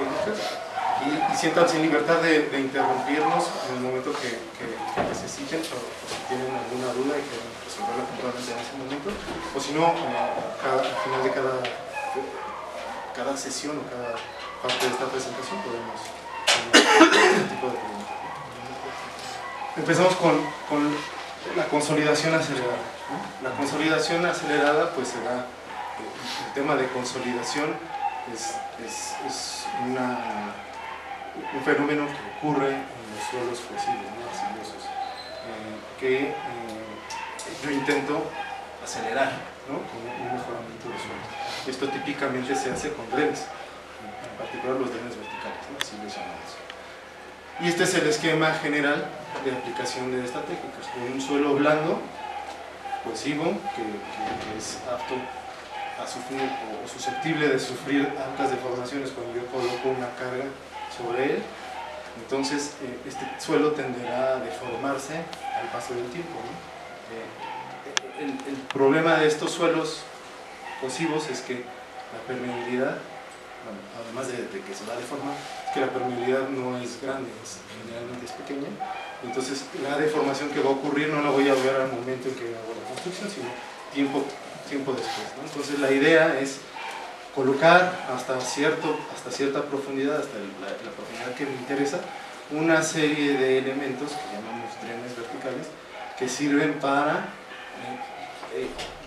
técnicas y siéntanse en libertad de interrumpirnos en el momento que necesiten o si tienen alguna duda y quieren resolverla puntualmente en ese momento, o si no, al final de cada sesión o cada parte de esta presentación podemos hacer este tipo de preguntas. Empezamos con la consolidación acelerada, ¿no? La consolidación acelerada, pues será el tema de consolidación es un fenómeno que ocurre en los suelos fósiles, ¿no? Arcillosos, que yo intento acelerar, ¿no? Con un mejoramiento de suelo. Esto típicamente se hace con drenes, en particular los drenes verticales, ¿no? Así les llamamos. Y este es el esquema general de aplicación de esta técnica. Con un suelo blando, cohesivo, que es apto a sufrir o susceptible de sufrir altas deformaciones cuando yo coloco una carga sobre él. Entonces este suelo tenderá a deformarse al paso del tiempo, ¿no? El problema de estos suelos cohesivos es que la permeabilidad, bueno, además de que se va a deformar, es que la permeabilidad no es grande, generalmente es pequeña. Entonces la deformación que va a ocurrir no la voy a ver al momento en que hago la construcción, sino tiempo después, ¿no? Entonces la idea es colocar hasta cierta profundidad, hasta la profundidad que me interesa, una serie de elementos que llamamos drenes verticales, que sirven para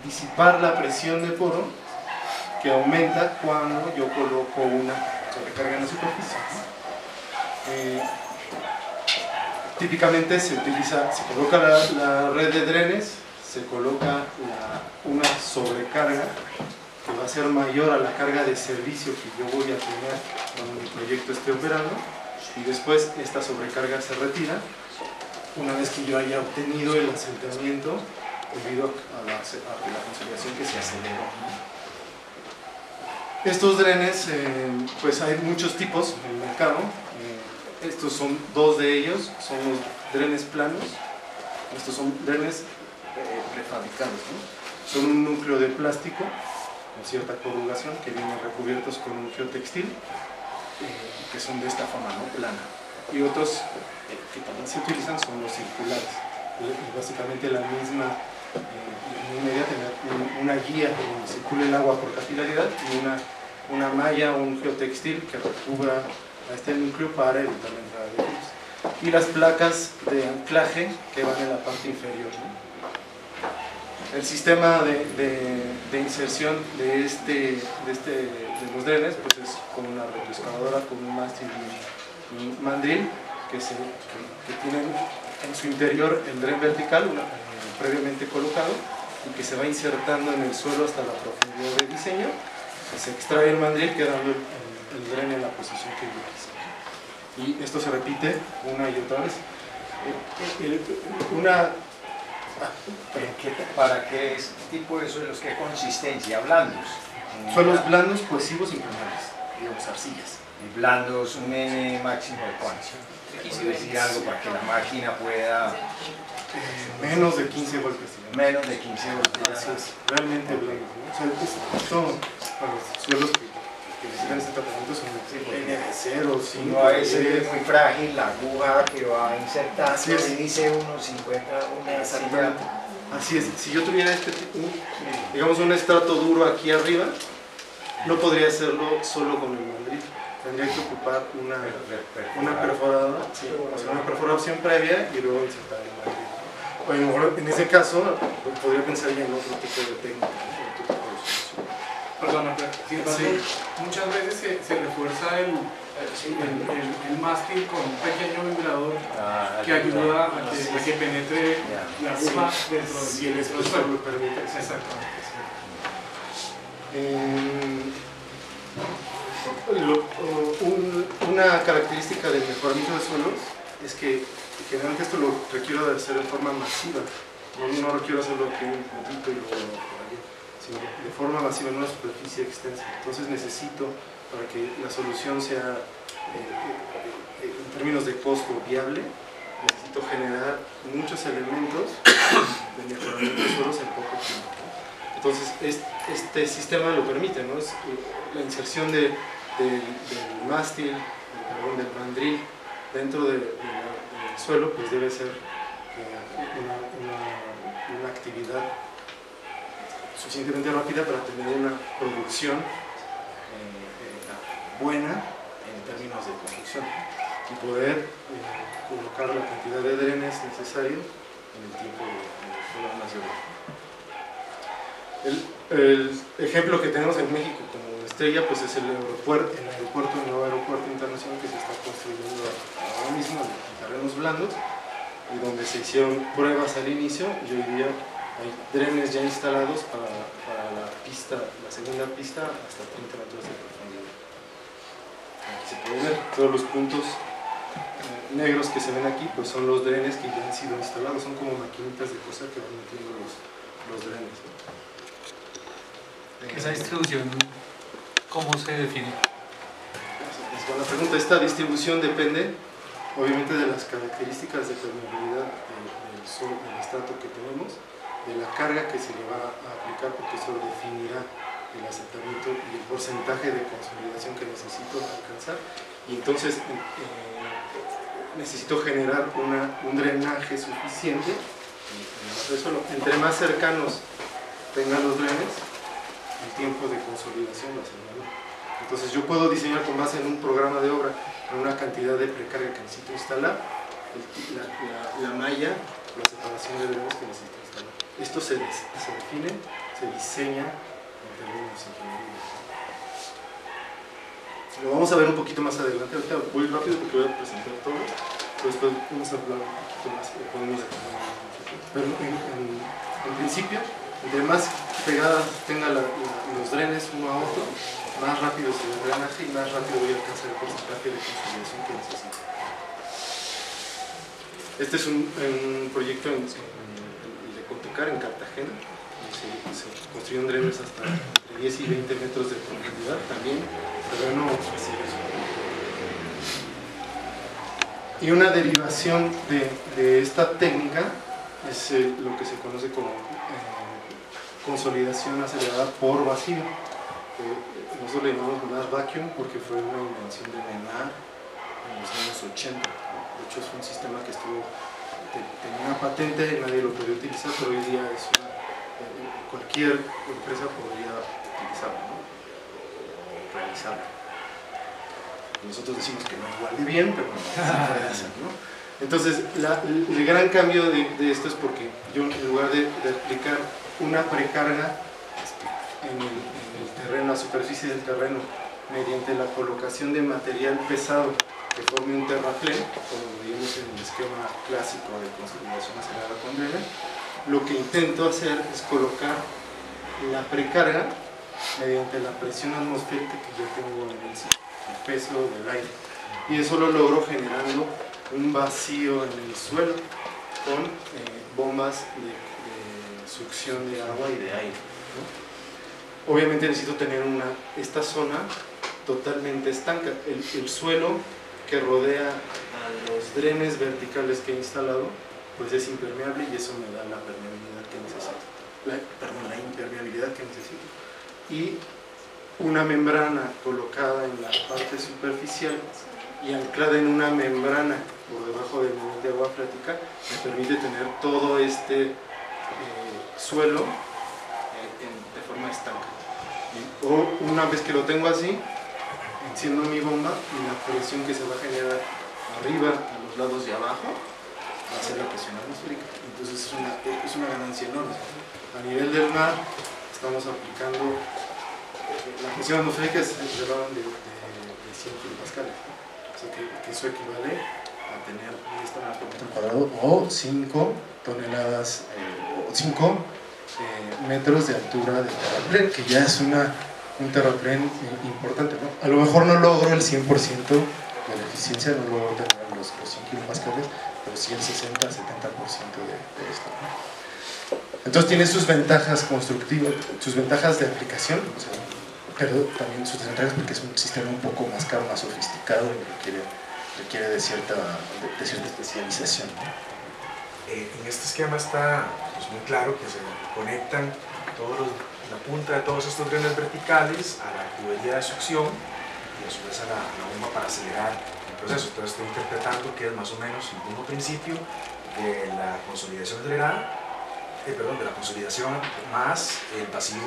disipar la presión de poro que aumenta cuando yo coloco una sobrecarga en la superficie. Típicamente se coloca la red de drenes, se coloca una sobrecarga que va a ser mayor a la carga de servicio que yo voy a tener cuando mi proyecto esté operando, y después esta sobrecarga se retira una vez que yo haya obtenido el asentamiento debido a la consolidación que se aceleró. Estos drenes, pues hay muchos tipos en el mercado. Estos son dos de ellos, son los drenes planos. Estos son drenes prefabricados, ¿no? Son un núcleo de plástico con cierta corrugación que vienen recubiertos con un geotextil, que son de esta forma, ¿no? Plana. Y otros que también se utilizan son los circulares. Básicamente la misma idea, tener una guía donde circule el agua por capilaridad y una malla o un geotextil que recubra a este núcleo para evitar la entrada de luz. Y las placas de anclaje que van en la parte inferior, ¿no? El sistema de inserción de los drenes, pues es con una retroexcavadora, con un mástil y un mandril que tienen en su interior el dren vertical previamente colocado y que se va insertando en el suelo hasta la profundidad de diseño. Se extrae el mandril quedando el dren en la posición que yo quise. Y esto se repite una y otra vez. ¿Para qué tipo de suelos? ¿Qué consistencia? ¿Blandos? Suelos blandos, cohesivos y impermeables, digamos arcillas. ¿Y blandos un N máximo de cuánto? ¿Quiere decir algo para que la máquina pueda...? Menos de 15 golpes. Menos de 15 golpes. Así es, realmente blandos, ¿no? O sea, esto, para los suelos que necesitan este tratamiento son N de 0, 5, no, a veces es muy frágil la aguja que va a insertar. Así es. Y dice unos 50, una silla. Así es, si yo tuviera digamos un estrato duro aquí arriba, no podría hacerlo solo con el mandril. Tendría que ocupar una perforadora, sí, o sea, una perforación previa y luego insertar el mandril. Bueno, en ese caso, podría pensar ya en otro tipo de técnica, otro tipo de solución. Perdona, pero sí. Muchas veces se refuerza el mástil con un pequeño vibrador que ayuda a que penetre la aguja dentro del si el espesor lo permite. Exactamente. Una característica del mejoramiento de suelos es que generalmente esto lo requiero de hacer de forma masiva. No requiero hacerlo aquí un puntito y luego por allí, sino de forma masiva en una superficie extensa. Entonces necesito, para que la solución sea en términos de costo viable, necesito generar muchos elementos de mejoramiento de suelos en poco tiempo. Entonces este sistema lo permite, ¿no? Es la inserción del mástil, del mandril dentro del suelo, pues debe ser una actividad suficientemente rápida para tener una producción buena en términos de construcción y poder colocar la cantidad de drenes necesario en el tiempo de programas de obra. El ejemplo que tenemos en México como estrella pues es el nuevo aeropuerto internacional que se está construyendo ahora mismo en terrenos blandos y donde se hicieron pruebas al inicio y hoy día hay drenes ya instalados para la segunda pista hasta 30 metros de profundidad. Aquí se puede ver todos los puntos negros que se ven aquí, pues son los drenes que ya han sido instalados, son como maquinitas de coser que van metiendo los drenes, ¿no? ¿Esa distribución cómo se define? Es buena pregunta. Esta distribución depende obviamente de las características de permeabilidad del estrato que tenemos, de la carga que se le va a aplicar, porque eso definirá el asentamiento y el porcentaje de consolidación que necesito alcanzar, y entonces necesito generar un drenaje suficiente en el suelo. Entre más cercanos tengan los drenes, el tiempo de consolidación va a ser menor. Entonces yo puedo diseñar con base en un programa de obra en una cantidad de precarga que necesito instalar, la malla, la separación de drenes que necesito instalar. Esto se define, se diseña en términos ingeniería. Lo vamos a ver un poquito más adelante. Ahorita voy rápido porque voy a presentar todo, pero después vamos a hablar un poquito más, pero en principio, entre más pegadas tenga los drenes uno a otro, más rápido se el drenaje y más rápido voy a alcanzar el porcentaje de consolidación que necesito. Este es un proyecto de Cotecar en Cartagena. Se construyeron drenes hasta entre 10 y 20 metros de profundidad, también terreno precioso. Y una derivación de esta técnica es lo que se conoce como consolidación acelerada por vacío. Nosotros le llamamos Manar Vacuum porque fue una invención de Manar en los años 80. De hecho es un sistema que tenía una patente, nadie lo podía utilizar, pero hoy día es cualquier empresa podría utilizarlo, ¿no? Realizarlo. Nosotros decimos que no igual de bien, pero se puede hacer, ¿no? Entonces el gran cambio de esto es porque yo en lugar de aplicar una precarga en el terreno, la superficie del terreno, mediante la colocación de material pesado que forme un terraplén, como vimos en el esquema clásico de consolidación acelerada con drena, lo que intento hacer es colocar la precarga mediante la presión atmosférica que yo tengo en el peso del aire, y eso lo logro generando un vacío en el suelo con bombas de succión de agua y de aire, ¿no? Obviamente necesito tener esta zona totalmente estanca. El suelo que rodea a los drenes verticales que he instalado pues es impermeable y eso me da la permeabilidad que necesito, la impermeabilidad que necesito, y una membrana colocada en la parte superficial y anclada en una membrana por debajo del nivel de agua freática me permite tener todo este suelo de forma estanca. O una vez que lo tengo así, enciendo mi bomba y la presión que se va a generar arriba, a los lados de abajo, va a ser la presión atmosférica. Entonces es una ganancia enorme. A nivel del mar estamos aplicando la presión atmosférica es de 100 kilopascales, ¿no? O sea que eso equivale a tener 10 toneladas por metro cuadrado o 5 toneladas o 5 metros de altura de terraplén, que ya es un terraplén importante, ¿no? A lo mejor no logro el 100% de la eficiencia, no logro tener los 100 kilopascales, pero sí el 60-70% de esto, ¿no? Entonces tiene sus ventajas constructivas, sus ventajas de aplicación, o sea, pero también sus desventajas porque es un sistema un poco más caro, más sofisticado y requiere de cierta especialización. En este esquema está pues, muy claro que se conectan la punta de todos estos drenes verticales a la tubería de succión y a su vez a la bomba para acelerar el proceso. Entonces estoy interpretando que es más o menos el mismo principio de la consolidación acelerada, de la consolidación más el vacío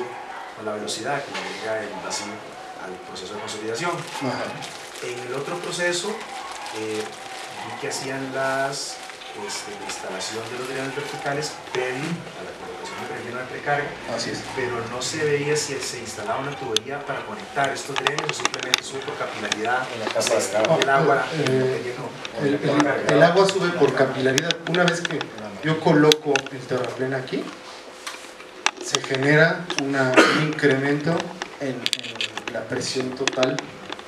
o la velocidad que le agrega el vacío al proceso de consolidación. En el otro proceso vi que hacían la instalación de los drenes verticales previo a la colocación del relleno de precarga. Así es. Pero no se veía si se instalaba una tubería para conectar estos drenes o simplemente sube por capilaridad En la capa del agua. El agua sube por capilaridad. Una vez que yo coloco el terraplén aquí, se genera un incremento en la presión total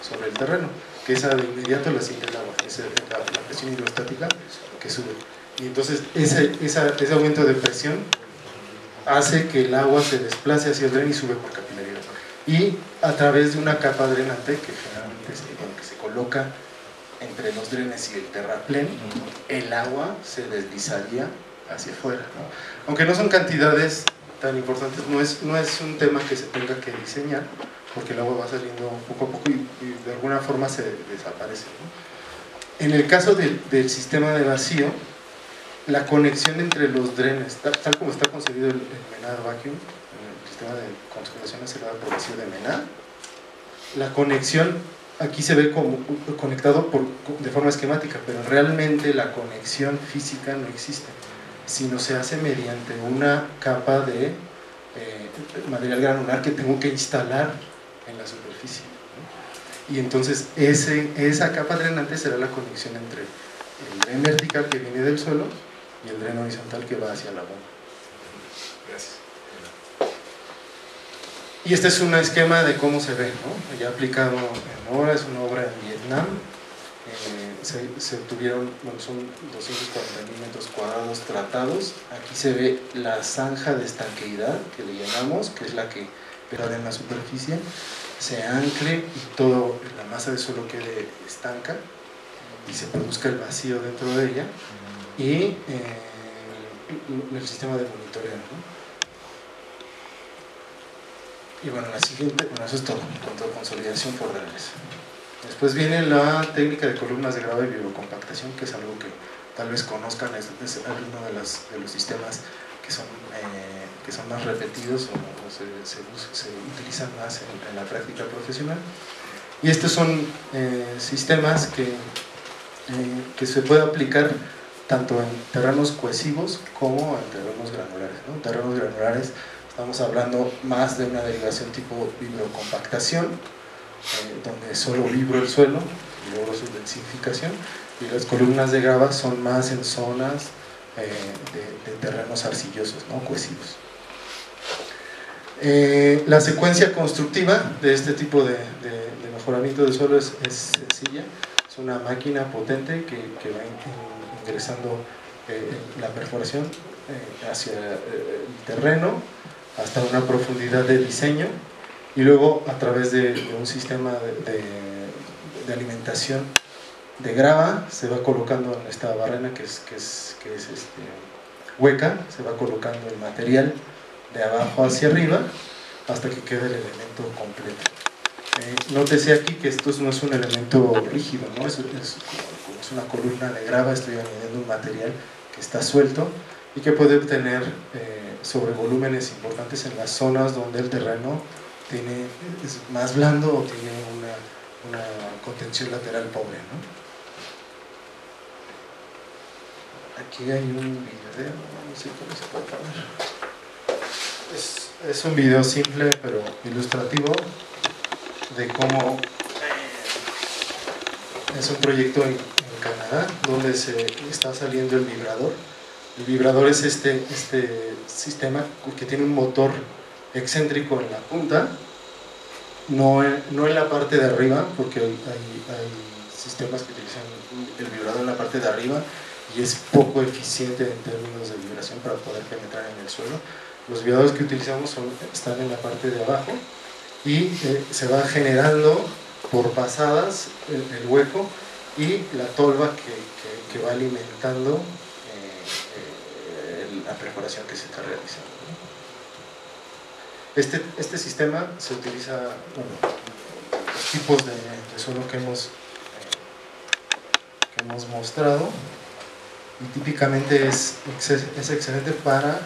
sobre el terreno, que esa de inmediato la sigue el agua, es la presión hidrostática que sube. Y entonces ese aumento de presión hace que el agua se desplace hacia el dren y sube por capilaridad. Y a través de una capa drenante que generalmente que se coloca entre los drenes y el terraplén, el agua se deslizaría hacia afuera, ¿no? Aunque no son cantidades tan importantes, no es un tema que se tenga que diseñar, porque el agua va saliendo poco a poco y de alguna forma se desaparece, ¿no? En el caso del sistema de vacío, la conexión entre los drenes, tal como está concebido el Menard Vacuum, el sistema de consolidación acelerada por vacío de Menard, la conexión aquí se ve como conectado de forma esquemática, pero realmente la conexión física no existe, sino se hace mediante una capa de material granular que tengo que instalar en la superficie, ¿no? Y entonces esa capa drenante será la conexión entre el dren vertical que viene del suelo y el dren horizontal que va hacia la bomba. Gracias. Y este es un esquema de cómo se ve, ¿no? Ya aplicado en obra, es una obra en Vietnam. Se obtuvieron, bueno, son 240.000 metros cuadrados tratados. Aquí se ve la zanja de estanqueidad, que le llamamos, que es la que pega en la superficie, se ancle y toda la masa de suelo quede estanca y se produzca el vacío dentro de ella, y el sistema de monitoreo, ¿no? Y bueno, la siguiente, bueno, eso es todo, consolidación por drenes. Después viene la técnica de columnas de grava y vibrocompactación, que es algo que tal vez conozcan, es uno de los sistemas que son más repetidos o se utilizan más en la práctica profesional. Y estos son sistemas que se puede aplicar tanto en terrenos cohesivos como en terrenos granulares, ¿no? En terrenos granulares estamos hablando más de una derivación tipo vibrocompactación, donde solo vibro el suelo y luego su densificación, y las columnas de grava son más en zonas de terrenos arcillosos, ¿no? Cohesivos. La secuencia constructiva de este tipo de mejoramiento de suelo es sencilla. Es una máquina potente que va ingresando la perforación hacia el terreno hasta una profundidad de diseño, y luego a través de un sistema de alimentación de grava se va colocando en esta barrena que es hueca, se va colocando el material de abajo hacia arriba hasta que quede el elemento completo. Nótese aquí que esto no es un elemento rígido, ¿no? Es una columna de grava, estoy añadiendo un material que está suelto y que puede obtener sobrevolúmenes importantes en las zonas donde el terreno es más blando o tiene una contención lateral pobre, ¿no? Aquí hay un video, no sé cómo se puede ver. Es un video simple pero ilustrativo de cómo es un proyecto en Canadá donde se está saliendo el vibrador. El vibrador es este sistema que tiene un motor excéntrico en la punta, no en la parte de arriba, porque hay sistemas que utilizan el vibrador en la parte de arriba y es poco eficiente en términos de vibración para poder penetrar en el suelo. Los vibradores que utilizamos están en la parte de abajo y se va generando por pasadas el hueco y la tolva que va alimentando la perforación que se está realizando, ¿no? Este sistema se utiliza, bueno, los tipos de suelo que hemos mostrado, y típicamente es excelente para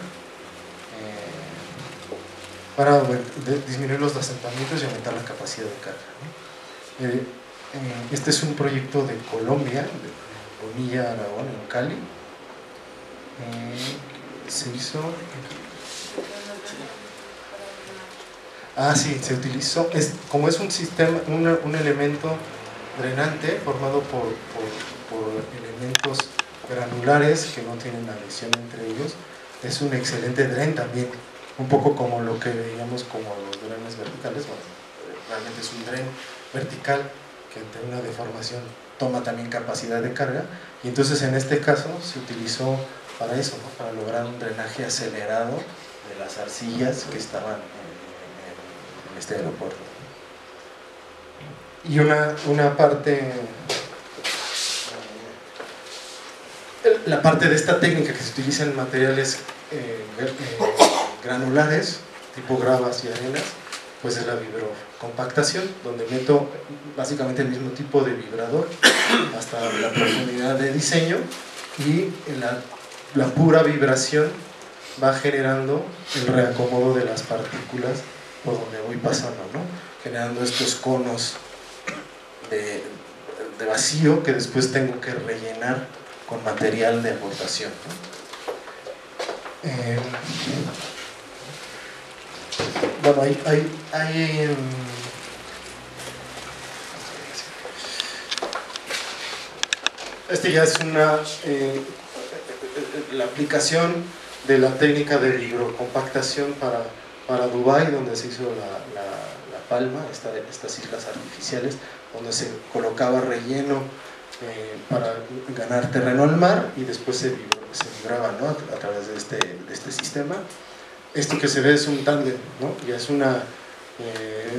disminuir los asentamientos y aumentar la capacidad de carga, ¿no? Este es un proyecto de Colombia, de Bonilla, Aragón, en Cali. Se hizo... sí, se utilizó, como es un sistema, un elemento drenante formado por elementos granulares que no tienen adhesión entre ellos, es un excelente dren también, un poco como lo que veíamos como los drenes verticales. Bueno, realmente es un dren vertical que entre una deformación toma también capacidad de carga, y entonces en este caso se utilizó para eso, ¿no? Para lograr un drenaje acelerado de las arcillas que estaban en este aeropuerto. Y una parte, la parte de esta técnica que se utiliza en materiales granulares, tipo gravas y arenas, pues es la vibrocompactación, donde meto básicamente el mismo tipo de vibrador hasta la profundidad de diseño, y la pura vibración va generando el reacomodo de las partículas por donde voy pasando, ¿no? Generando estos conos de vacío que después tengo que rellenar con material de aportación, ¿no? Bueno, este ya es la aplicación de la técnica de vibrocompactación para Dubái, donde se hizo la palma, estas islas artificiales, donde se colocaba relleno para ganar terreno al mar, y después se vibraba, ¿no? a través de este sistema. Esto que se ve es un tándem, ¿no? Ya es una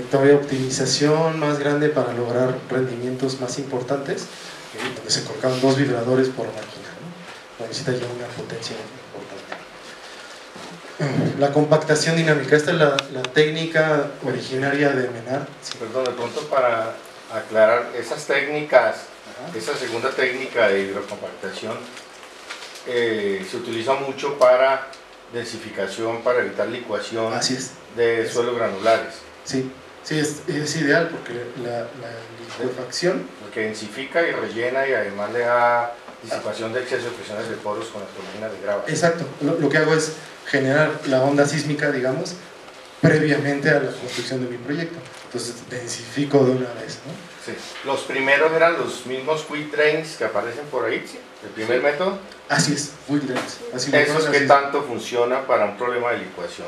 todavía optimización más grande para lograr rendimientos más importantes, donde se colocaban 2 vibradores por máquina, ¿no? Necesita ya una potencia importante. La compactación dinámica, esta es la técnica originaria de Menard. Sí. Perdón, de pronto para aclarar, esas técnicas, esa segunda técnica de hidrocompactación se utiliza mucho para densificación, para evitar licuación de suelos granulares. Sí, es ideal porque la licuefacción, que densifica y rellena, y además le da disipación de exceso de presiones de poros con las turbinas de grava. Exacto, lo que hago es generar la onda sísmica, digamos, previamente a la construcción de mi proyecto. Entonces densifico de una vez, ¿no? Sí. Los primeros eran los mismos quick drains que aparecen por ahí, ¿sí? El primer método. Así es, quick drains. ¿Eso es que tanto funciona para un problema de licuación?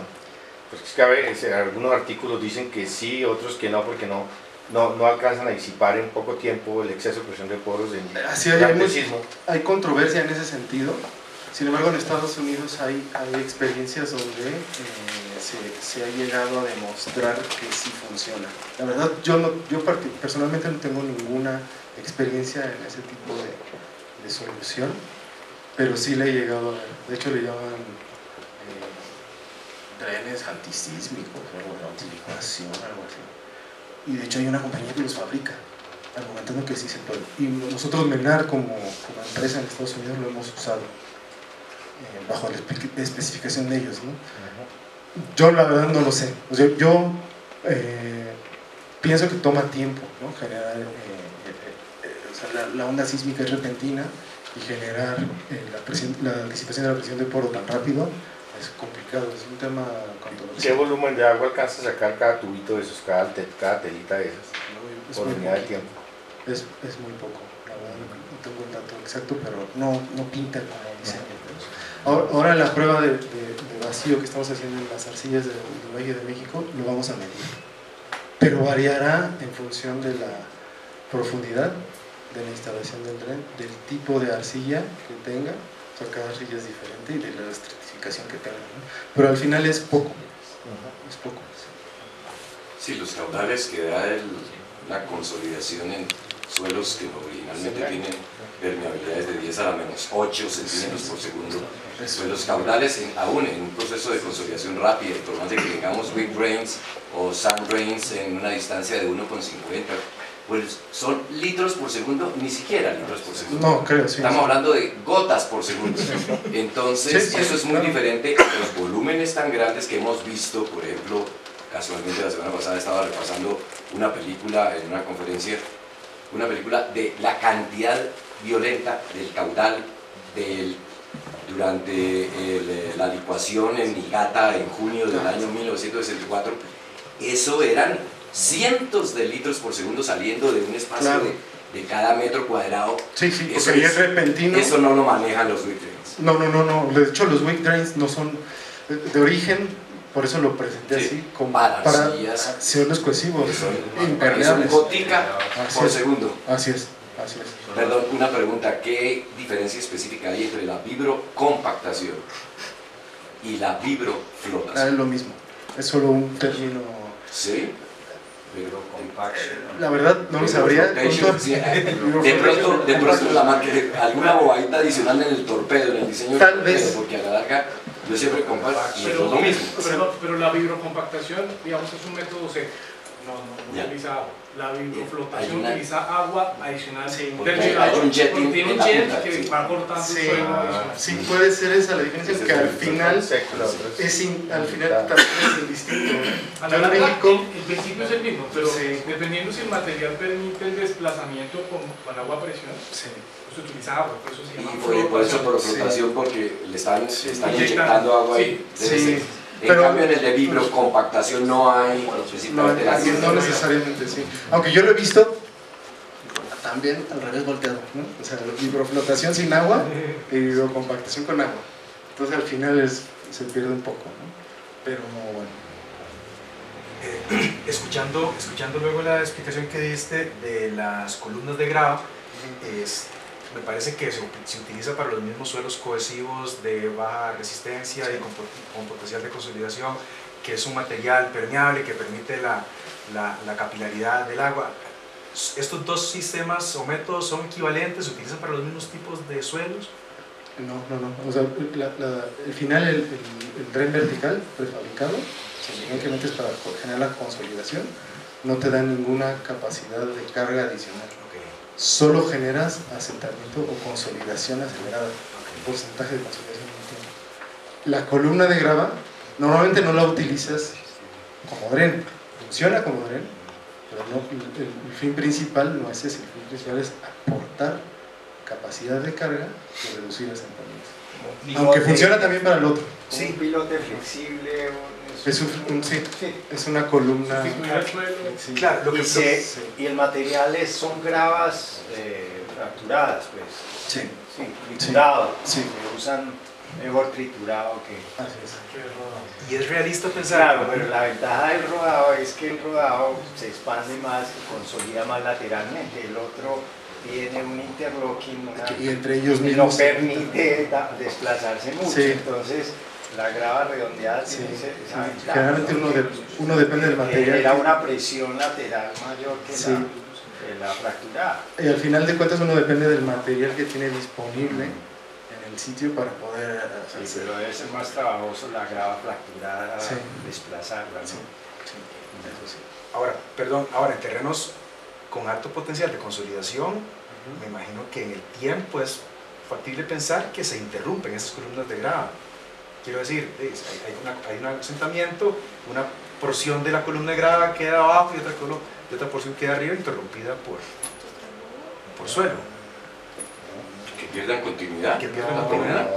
Pues es que a veces, algunos artículos dicen que sí, otros que no, porque no alcanzan a disipar en poco tiempo el exceso de presión de poros en sismo. Hay controversia en ese sentido. Sin embargo, en Estados Unidos hay experiencias donde se ha llegado a demostrar que sí funciona. La verdad, yo personalmente no tengo ninguna experiencia en ese tipo de solución, pero sí le he llegado a ver. De hecho, le llaman drenes antisísmicos, o antiligüación, algo así. Y de hecho hay una compañía que los fabrica, argumentando que sí se puede. Y nosotros, Menard, como empresa en Estados Unidos, lo hemos usado bajo la especificación de ellos, ¿no? Yo la verdad no lo sé. O sea, yo pienso que toma tiempo, ¿no? Generar, o sea, la onda sísmica es repentina, y generar la disipación de la presión de poro tan rápido es complicado, es un tema controversial. ¿Qué volumen de agua alcanza a sacar cada tubito de esos, cada telita de esas, por unidad de tiempo? Es muy poco, la verdad, no tengo el dato exacto, pero no pinta como diseño. Ahora en la prueba de vacío que estamos haciendo en las arcillas del Valle de México, lo vamos a medir, pero variará en función de la profundidad de la instalación del dren, del tipo de arcilla que tenga. O sea, cada arcilla es diferente, y de la estratificación que tenga, ¿no? Pero al final es poco, es poco. Sí, los caudales que da la consolidación suelos que originalmente tienen permeabilidades de 10 a la menos 8 centímetros por segundo, suelos caudales aún en un proceso de consolidación rápida, y por más de que tengamos weak drains o sand drains en una distancia de 1,50, pues son litros por segundo, ni siquiera litros por segundo. No, creo, sí. Estamos hablando de gotas por segundo. Entonces, Sí, sí, eso es muy claro. diferente a los volúmenes tan grandes que hemos visto. Por ejemplo, casualmente la semana pasada estaba repasando una película en una conferencia, una película de la cantidad violenta del caudal durante la licuación en Niigata en junio del año 1964. Eso eran cientos de litros por segundo saliendo de un espacio Claro. de cada metro cuadrado. Sí, sí, Eso porque ahí es repentino. Eso no lo manejan los weak drains. No. De hecho, los weak drains no son de origen, por eso lo presenté Sí, así, como para para arcillas. suelos cohesivos, Que son impermeables. gotica Así por es. segundo. Así es. Perdón, una pregunta. ¿Qué diferencia específica hay entre la vibrocompactación y la Es vibroflotación? lo mismo. Es solo un término. ¿Sí? La verdad, no lo sabría. Vibrocompactation, sí. De pronto alguna bobadita adicional en el torpedo, en el diseño del Tal torpedo, vez. porque a la larga yo siempre comparto y es lo mismo. Pero la vibrocompactación, digamos, es un método seco. No Ya. utiliza agua. La Hay vibroflotación una- utiliza agua adicional. Porque Terminado, hay un jetting porque tiene en un la jet punta, que sí. va cortando Sí, el suelo adicional. sí, puede ser esa la diferencia, Ese que es al el final seco, la otra es- al final también es indistinto. A Yo la en larga, México, el principio es el mismo, pero Sí. dependiendo si el material permite el desplazamiento con agua a presión, sí, pues se utiliza agua, por eso se llama Y por eso por flotación. flotación, porque le están Inyectando. inyectando agua Sí, ahí. Debe sí. ser. En Pero- cambio en el de vibrocompactación no hay no, específicamente la no necesariamente, sí. Aunque yo lo he visto también al revés volteado, ¿no? O sea, vibroflotación sin agua y vibrocompactación con agua. Entonces al final se pierde un poco, ¿no? Pero bueno. Escuchando luego la explicación que diste de las columnas de grava, me parece que se utiliza para los mismos suelos cohesivos de baja resistencia y con potencial de consolidación, que es un material permeable que permite la capilaridad del agua. ¿Estos dos sistemas o métodos son equivalentes? ¿Se utilizan para los mismos tipos de suelos? No. O sea, el final, el tren vertical prefabricado, evidentemente es para generar la consolidación, no te da ninguna capacidad de carga adicional. Solo generas asentamiento o consolidación acelerada, porcentaje de consolidación en el tiempo. La columna de grava normalmente no la utilizas como dren, funciona como dren, pero no, el fin principal no es ese, el fin principal es aportar capacidad de carga y reducir asentamiento. Aunque funciona también para el otro. Sí. Un pilote flexible. Es una columna. Sustituir el suelo. Sí. Claro, lo que Y el material son gravas fracturadas, pues. Sí. Sí, triturado. Sí. Se usan mejor triturado que. Así es. y es realista pensar. Claro, pero la ventaja del rodado es que el rodado se expande más, se consolida más lateralmente. El otro tiene un interlocking Y entre ellos que no mismos. permite desplazarse mucho. Sí. Entonces, la grava redondeada Sí, tiene esa sí. ventaja, Generalmente ¿no? uno depende del material. Genera una presión lateral mayor que Sí. la fracturada. Y al final de cuentas uno depende del material que tiene disponible en el sitio para poder Sí, hacer. pero debe ser más trabajoso la grava fracturada, Sí. desplazarla, ¿no? Sí, eso sí. Ahora en terrenos con alto potencial de consolidación, me imagino que en el tiempo es factible pensar que se interrumpen esas columnas de grava. Quiero decir, hay un asentamiento, una porción de la columna de grava queda abajo y otra porción queda arriba, interrumpida por suelo. Que pierdan continuidad. Que pierdan la la columna.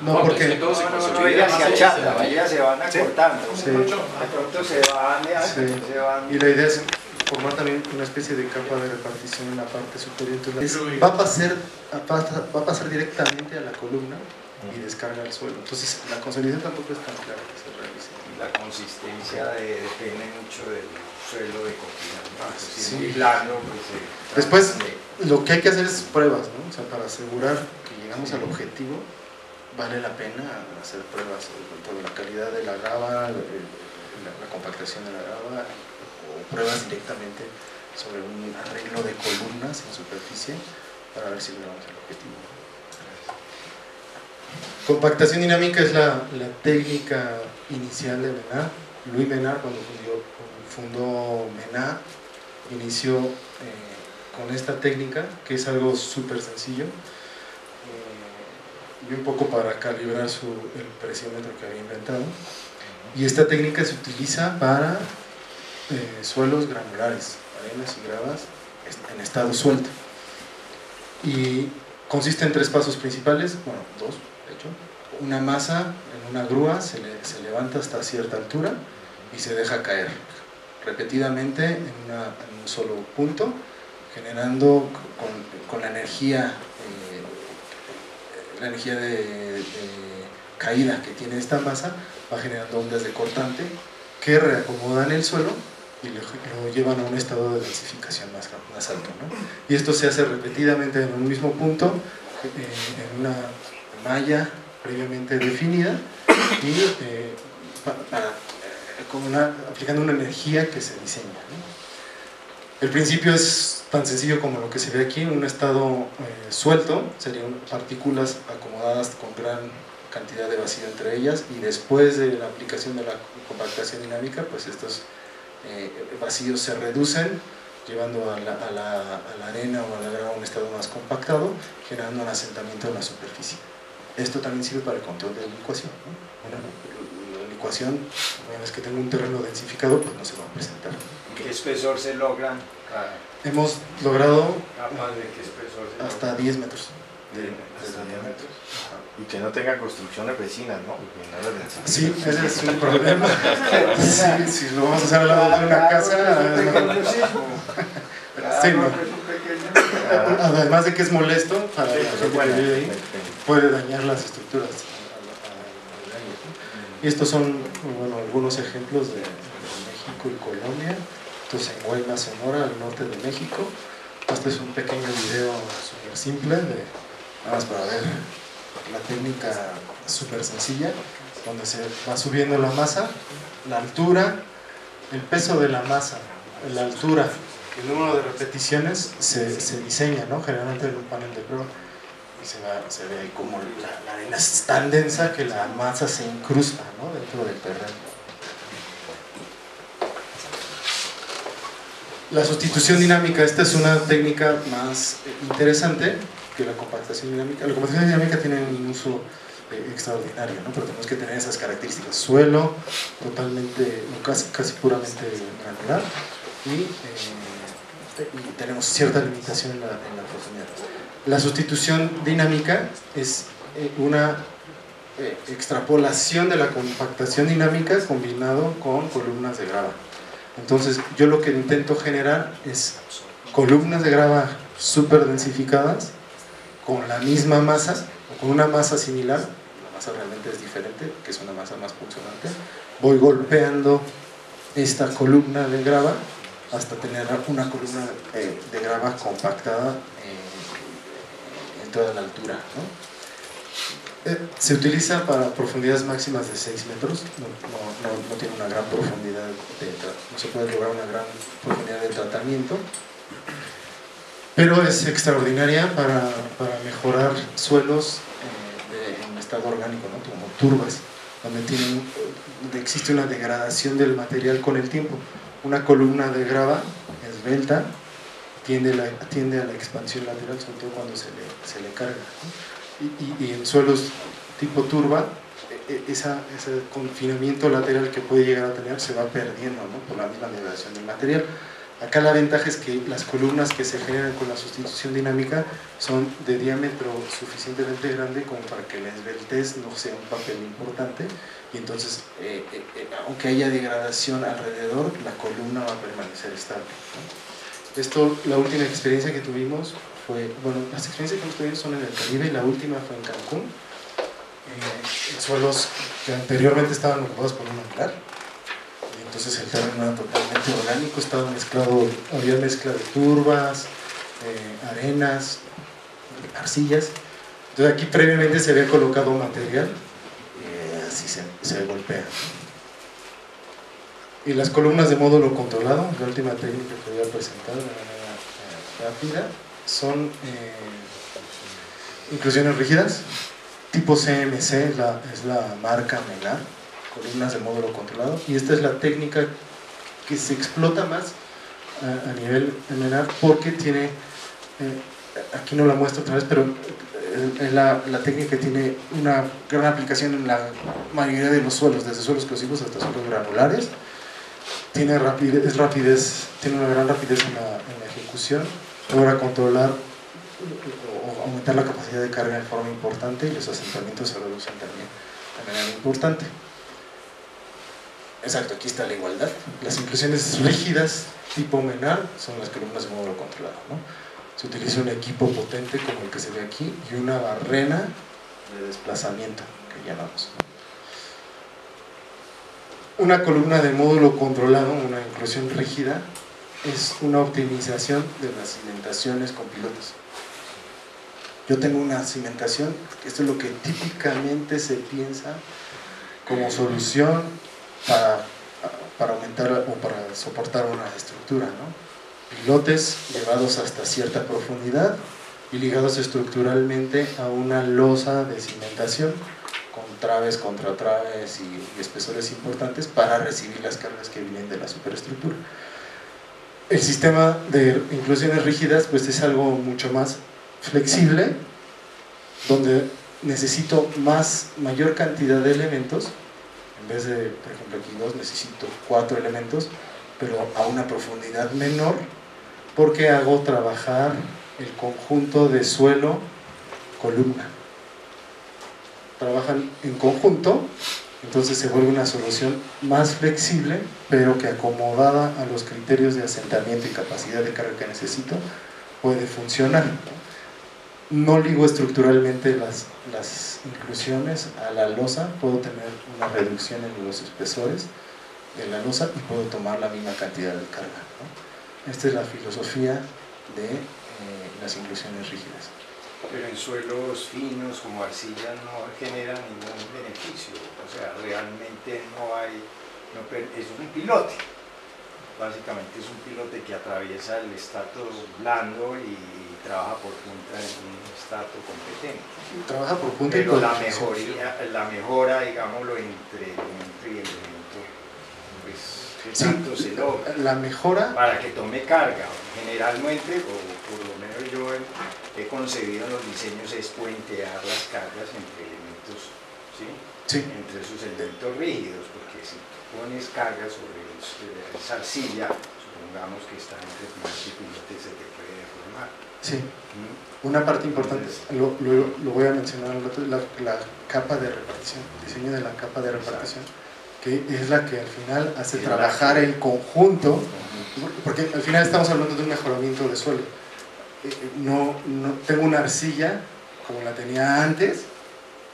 No, Es que porque todo se No, consolida. ellas se achatan, ellas se van Sí. acortando. Sí. De pronto se van, Sí. se van. y la idea es formar también una especie de capa de repartición en la parte superior. Entonces, va a pasar directamente a la columna y descarga al suelo. Entonces la consolidación tampoco es tan clara que se realice. La consistencia depende mucho del suelo de cocina, ¿no? Si es Sí. muy blando, pues Después, lo que hay que hacer es pruebas, ¿no? O sea, para asegurar que llegamos al objetivo, vale la pena hacer pruebas sobre la calidad de la grava, la compactación de la grava, o pruebas directamente sobre un arreglo de columnas en superficie para ver si logramos el objetivo. Compactación dinámica es la técnica inicial de Menard. Louis Menard, cuando fundó Menard, inició con esta técnica, que es algo súper sencillo, y un poco para calibrar el presiómetro que había inventado. Y esta técnica se utiliza para suelos granulares, arenas y gravas en estado suelto. Y consiste en 3 pasos principales, bueno, 2 de hecho. Una masa en una grúa se levanta hasta cierta altura y se deja caer repetidamente en un solo punto, generando con la energía de caída que tiene esta masa, va generando ondas de cortante que reacomodan el suelo y lo llevan a un estado de densificación más alto, ¿no? Y esto se hace repetidamente en un mismo punto, en una malla previamente definida y aplicando una energía que se diseña, ¿no? El principio es tan sencillo como lo que se ve aquí. En un estado suelto serían partículas acomodadas con gran cantidad de vacío entre ellas, y después de la aplicación de la compactación dinámica, pues estos vacíos se reducen, llevando a la arena o a la grava a un estado más compactado, generando un asentamiento en la superficie. Esto también sirve para el control de la licuación, ¿no? Bueno, la licuación, una vez que tengo un terreno densificado, pues no se va a presentar. ¿Qué espesor se logran? Hemos logrado ¿De qué espesor se hasta logran? 10 metros. Hasta 10 metros. Y que no tenga construcciones vecinas, ¿no? Porque no las densifican. Sí, ese es un problema. Sí, si lo vamos a hacer al lado de una casa, sí, no. Además de que es molesto para la gente que vive ahí, puede dañar las estructuras. Y estos son, bueno, algunos ejemplos de México y Colombia. Esto es en Guaymas, Sonora, al norte de México. Este es un pequeño video súper simple, nada más para ver la técnica súper sencilla, donde se va subiendo la masa, la altura, el peso de la masa, la altura, el número de repeticiones se diseña, ¿no? Generalmente en un panel de prueba, y se ve ahí como la arena es tan densa que la masa se incrusta, ¿no? Dentro del terreno. La sustitución dinámica, esta es una técnica más interesante que la compactación dinámica. La compactación dinámica tiene un uso extraordinario, ¿no? Pero tenemos que tener esas características: suelo totalmente, casi puramente granular, y tenemos cierta limitación en la profundidad. La sustitución dinámica es una extrapolación de la compactación dinámica combinado con columnas de grava. Entonces yo lo que intento generar es columnas de grava súper densificadas con la misma masa o con una masa similar. La masa realmente es diferente, que es una masa más punzonante. Voy golpeando esta columna de grava hasta tener una columna de grava compactada en toda la altura, ¿no? Se utiliza para profundidades máximas de 6 metros, no tiene una gran profundidad, no se puede lograr una gran profundidad de tratamiento, pero es extraordinaria para mejorar suelos en estado orgánico, ¿no? Como turbas, donde existe una degradación del material con el tiempo. Una columna de grava esbelta tiende a la expansión lateral, sobre todo cuando se le carga, ¿no? Y en suelos tipo turba, ese confinamiento lateral que puede llegar a tener se va perdiendo, ¿no? Por la misma degradación del material. Acá la ventaja es que las columnas que se generan con la sustitución dinámica son de diámetro suficientemente grande como para que la esbeltez no sea un papel importante, y entonces aunque haya degradación alrededor, la columna va a permanecer estable, ¿no? Esto, la última experiencia que tuvimos fue, bueno, las experiencias que hemos tenido son en el Caribe, y la última fue en Cancún, en suelos que anteriormente estaban ocupados por un manglar. Entonces el terreno era totalmente orgánico, estaba mezclado, había mezcla de turbas, arenas, arcillas. Entonces aquí previamente se había colocado material, así se golpea. Y las columnas de módulo controlado, la última técnica que voy a presentar de manera rápida, son inclusiones rígidas, tipo CMC, es la marca MENAR, columnas de módulo controlado, y esta es la técnica que se explota más a nivel MENAR porque tiene, aquí no la muestro otra vez, pero es la técnica que tiene una gran aplicación en la mayoría de los suelos, desde suelos corrosivos hasta suelos granulares. Tiene rapidez, tiene una gran rapidez en la ejecución, logra controlar o aumentar la capacidad de carga de forma importante y los asentamientos se reducen también de manera importante. Exacto, aquí está la igualdad. Las inclusiones rígidas tipo MENAR son las columnas de módulo controlado, ¿no? Se utiliza un equipo potente como el que se ve aquí y una barrena de desplazamiento que llamamos. Una columna de módulo controlado, una inclusión rígida, es una optimización de las cimentaciones con pilotes. Yo tengo una cimentación, esto es lo que típicamente se piensa como solución para aumentar o para soportar una estructura, ¿no? Pilotes llevados hasta cierta profundidad y ligados estructuralmente a una losa de cimentación con traves, contratraves y espesores importantes para recibir las cargas que vienen de la superestructura. El sistema de inclusiones rígidas pues es algo mucho más flexible, donde necesito mayor cantidad de elementos. En vez de, por ejemplo, aquí 2, necesito 4 elementos, pero a una profundidad menor, porque hago trabajar el conjunto de suelo-columna. Trabajan en conjunto, entonces se vuelve una solución más flexible, pero que acomodada a los criterios de asentamiento y capacidad de carga que necesito, puede funcionar. No ligo estructuralmente las inclusiones a la losa, puedo tener una reducción en los espesores de la losa y puedo tomar la misma cantidad de carga, ¿no? Esta es la filosofía de las inclusiones rígidas. Pero en suelos finos como arcilla no genera ningún beneficio, o sea, realmente no hay, es un pilote, básicamente es un pilote que atraviesa el estrato blando y trabaja por punta en un estrato competente. Trabaja por punta. Pero la mejora, digámoslo, entre elemento y elemento, pues, ¿qué tanto se logra? La mejora... Para que tome carga, generalmente, o por lo menos yo he concebido en los diseños, es puentear las cargas entre elementos, ¿sí? Sí. Entre sus elementos rígidos, porque si pones carga sobre esa arcilla, supongamos que está entre pilote y pilote, se te puede deformar. Sí. Una parte importante, lo voy a mencionar al rato, la capa de repartición, el diseño de la capa de repartición, que es la que al final hace trabajar el conjunto, porque al final estamos hablando de un mejoramiento de suelo. No tengo una arcilla como la tenía antes,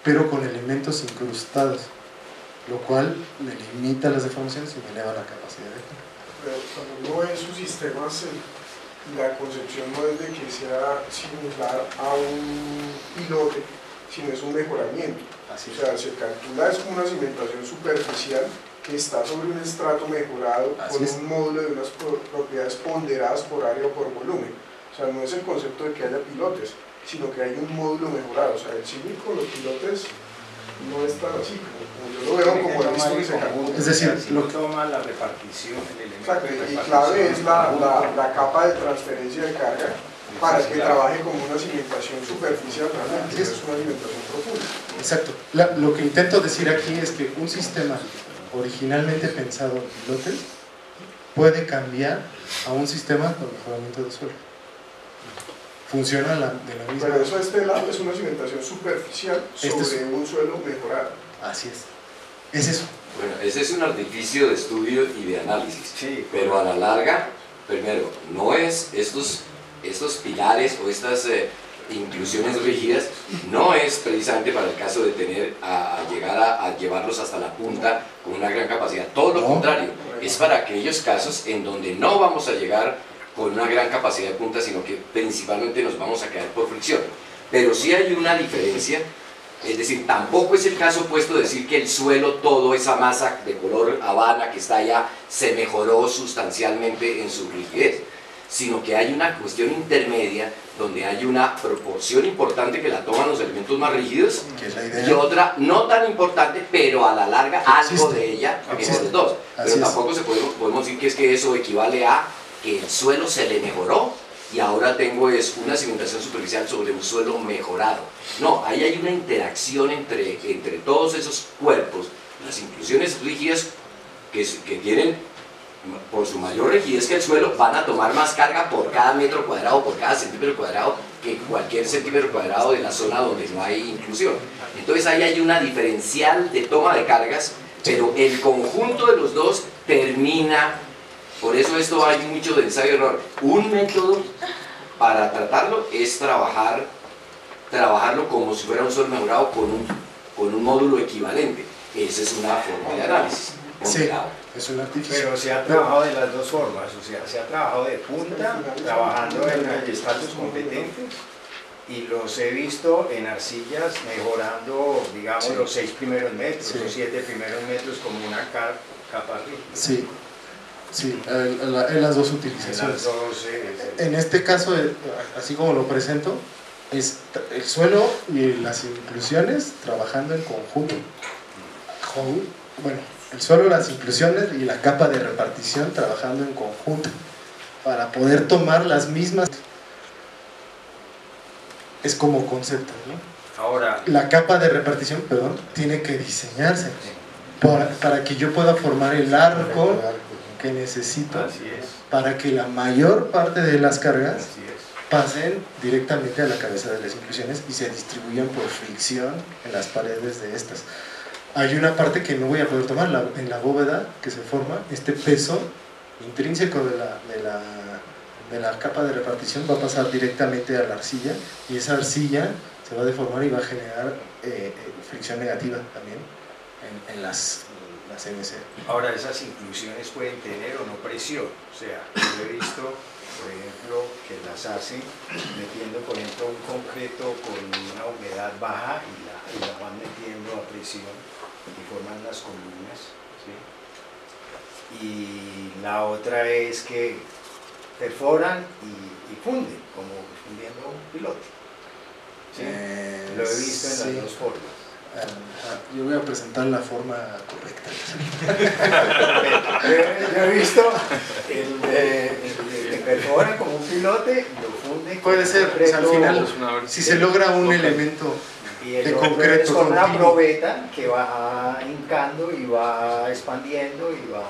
pero con elementos incrustados, lo cual me limita las deformaciones y me eleva la capacidad de carga. Pero cuando uno ve sus sistemas, la concepción no es de que sea similar a un pilote, sino es un mejoramiento. Así o sea, se calcula es como una cimentación superficial que está sobre un estrato mejorado con un módulo de unas propiedades ponderadas por área o por volumen. O sea, no es el concepto de que haya pilotes, sino que hay un módulo mejorado. O sea, el símil con los pilotes no es tan así, como yo lo veo, como el visto que se calcula. Es decir, lo toma la repartición, el elemento. Exacto, y clave es la capa de transferencia de carga para que trabaje como una cimentación superficial realmente, no es una cimentación profunda. Exacto. Lo que intento decir aquí es que un sistema originalmente pensado en pilotes puede cambiar a un sistema con mejoramiento de suelo. Funciona de la misma manera. Pero eso este lado es una cimentación superficial sobre un suelo mejorado. Así es. Es eso. Bueno, ese es un artificio de estudio y de análisis, sí, pero a la larga, primero, no es estos pilares o estas inclusiones rígidas, no es precisamente para el caso de tener llegar a llevarlos hasta la punta con una gran capacidad, todo lo contrario, es para aquellos casos en donde no vamos a llegar con una gran capacidad de punta, sino que principalmente nos vamos a quedar por fricción. Pero sí hay una diferencia Es decir, tampoco es el caso opuesto de decir que el suelo, toda esa masa de color habana que está allá, se mejoró sustancialmente en su rigidez, sino que hay una cuestión intermedia donde hay una proporción importante que la toman los elementos más rígidos y otra no tan importante, pero a la larga algo de ella en los dos. Pero tampoco podemos decir que eso equivale a que el suelo se le mejoró y ahora tengo una cimentación superficial sobre un suelo mejorado. No, ahí hay una interacción entre todos esos cuerpos. Las inclusiones rígidas que tienen, por su mayor rigidez que el suelo, van a tomar más carga por cada metro cuadrado, por cada centímetro cuadrado, que cualquier centímetro cuadrado de la zona donde no hay inclusión. Entonces ahí hay una diferencial de toma de cargas, pero el conjunto de los dos termina. Por eso esto hay mucho de ensayo-error. Un método para tratarlo es trabajarlo como si fuera un suelo mejorado con un módulo equivalente. Esa es una forma de análisis. Sí, es un artificio. Pero se ha trabajado de las dos formas, o sea, se ha trabajado de punta, trabajando en estratos competentes, y los he visto en arcillas mejorando, digamos, los 6 primeros metros, los 7 primeros metros como una capa rígida. Sí. Sí, en las dos utilizaciones. En este caso, así como lo presento, es el suelo y las inclusiones trabajando en conjunto. Bueno, el suelo, las inclusiones y la capa de repartición trabajando en conjunto para poder tomar las mismas. Es como concepto, ¿no? Ahora, la capa de repartición, perdón, tiene que diseñarse para que yo pueda formar el arco que necesito para que la mayor parte de las cargas pasen directamente a la cabeza de las inclusiones y se distribuyan por fricción en las paredes de estas. Hay una parte que no voy a poder tomar, en la bóveda que se forma, este peso intrínseco de la capa de repartición va a pasar directamente a la arcilla, y esa arcilla se va a deformar y va a generar fricción negativa también en las CNC. Ahora, esas inclusiones pueden tener o no presión, o sea, yo he visto, por ejemplo, que las hacen metiendo, por ejemplo, un concreto con una humedad baja y la van metiendo a presión y forman las columnas, ¿sí? Y la otra es que perforan y funden, como fundiendo un pilote, ¿sí? Lo he visto en las dos formas. Yo voy a presentar la forma correcta. Yo he visto que perforan como un pilote y lo funden. Puede ser, o sea, al final, si se logra un elemento de concreto con una probeta que va hincando y va expandiendo y va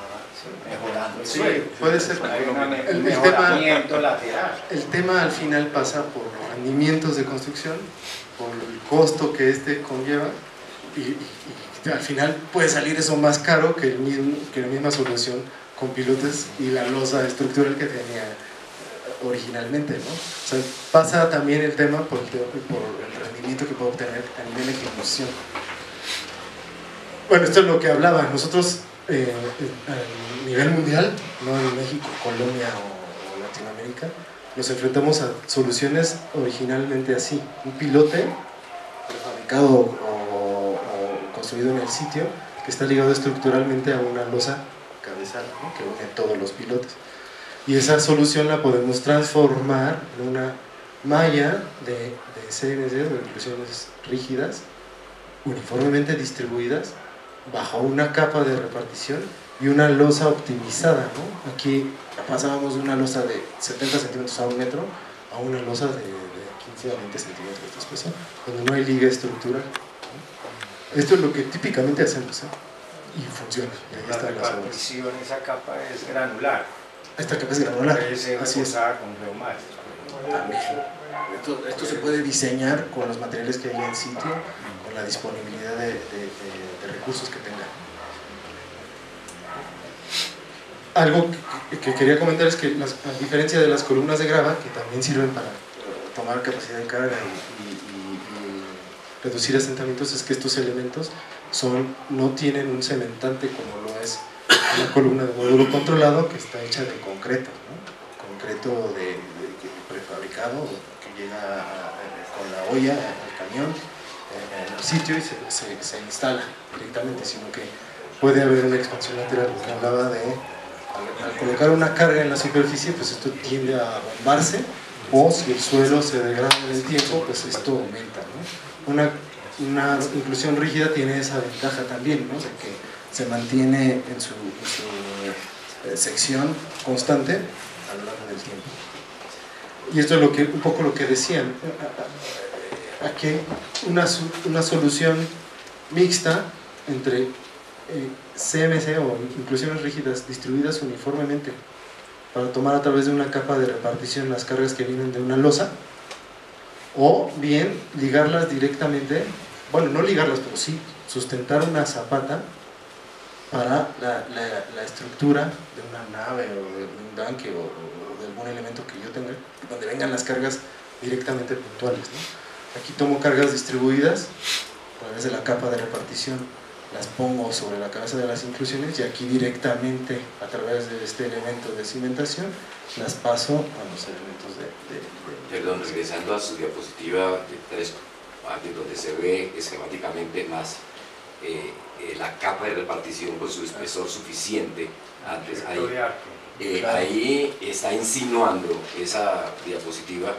mejorando el suelo. Puede ser. El mejoramiento lateral. El tema al final pasa por los rendimientos de construcción, por el costo que conlleva, y al final puede salir eso más caro que la misma solución con pilotes y la losa estructural que tenía originalmente, ¿no? O sea, pasa también el tema por el rendimiento que puedo obtener a nivel de ejecución. Bueno, esto es lo que hablaba. Nosotros a nivel mundial, no en México, Colombia o Latinoamérica, nos enfrentamos a soluciones originalmente así: un pilote prefabricado o construido en el sitio, que está ligado estructuralmente a una losa cabezal, ¿no?, que une todos los pilotes, y esa solución la podemos transformar en una malla de CNC, de inclusiones rígidas, uniformemente distribuidas bajo una capa de repartición y una losa optimizada, ¿no? Aquí pasábamos de una losa de 70 centímetros a 1 metro a una losa de 15 a 20 centímetros de espesor, donde no hay liga estructural, ¿no? Esto es lo que típicamente hacemos, y funciona. Y ahí La están las obras. repartición, esa capa es granular. Esta capa es granular, así es. Con geomas. Esto se puede diseñar con los materiales que hay en sitio, con la disponibilidad de recursos que tenga. Algo que quería comentar es que, a diferencia de las columnas de grava, que también sirven para tomar capacidad de carga y reducir asentamientos, es que estos elementos no tienen un cementante como lo es una columna de módulo controlado, que está hecha de concreto, ¿no? Concreto prefabricado, que llega con la olla al camión en el sitio y se instala directamente, sino que puede haber una expansión lateral, que hablaba de al colocar una carga en la superficie, pues esto tiende a bombarse, o si el suelo se degrada en el tiempo, pues esto aumenta, ¿no? Una inclusión rígida tiene esa ventaja también, ¿no? De que se mantiene en su sección constante a lo largo del tiempo. Y esto es un poco lo que decían. Aquí hay una solución mixta entre CMC o inclusiones rígidas distribuidas uniformemente para tomar a través de una capa de repartición las cargas que vienen de una losa, o bien ligarlas directamente, bueno, no ligarlas, pero sí sustentar una zapata para la estructura de una nave o de un tanque o de algún elemento que yo tenga, donde vengan las cargas directamente puntuales, ¿no? Aquí tomo cargas distribuidas a través de la capa de repartición, las pongo sobre la cabeza de las inclusiones y aquí directamente a través de este elemento de cimentación las paso a los elementos Perdón, regresando a su diapositiva de 3, donde se ve esquemáticamente más la capa de repartición con su espesor suficiente antes. Ahí está insinuando esa diapositiva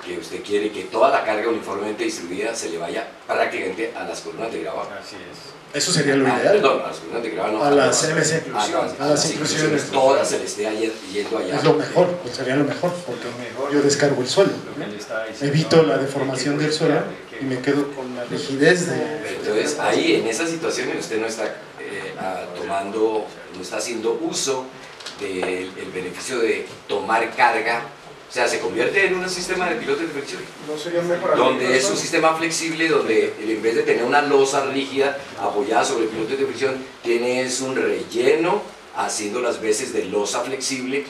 que usted quiere que toda la carga uniformemente distribuida se le vaya prácticamente a las columnas de grabado. Así es. Eso sería lo ideal. Perdón, a las columnas de grabado, no, a las CMC, a las inclusiones, todas se le esté yendo allá. Es lo mejor, pues sería lo mejor, porque yo descargo el suelo, ¿no? Evito la deformación del suelo y me quedo con la rigidez de... Entonces ahí en esa situación usted no está no está haciendo uso del beneficio de tomar carga. O sea, se convierte en un sistema de pilotes de fricción, ¿No sería mejor donde es un sistema flexible, donde en vez de tener una losa rígida apoyada sobre pilotes de fricción, tienes un relleno haciendo las veces de losa flexible,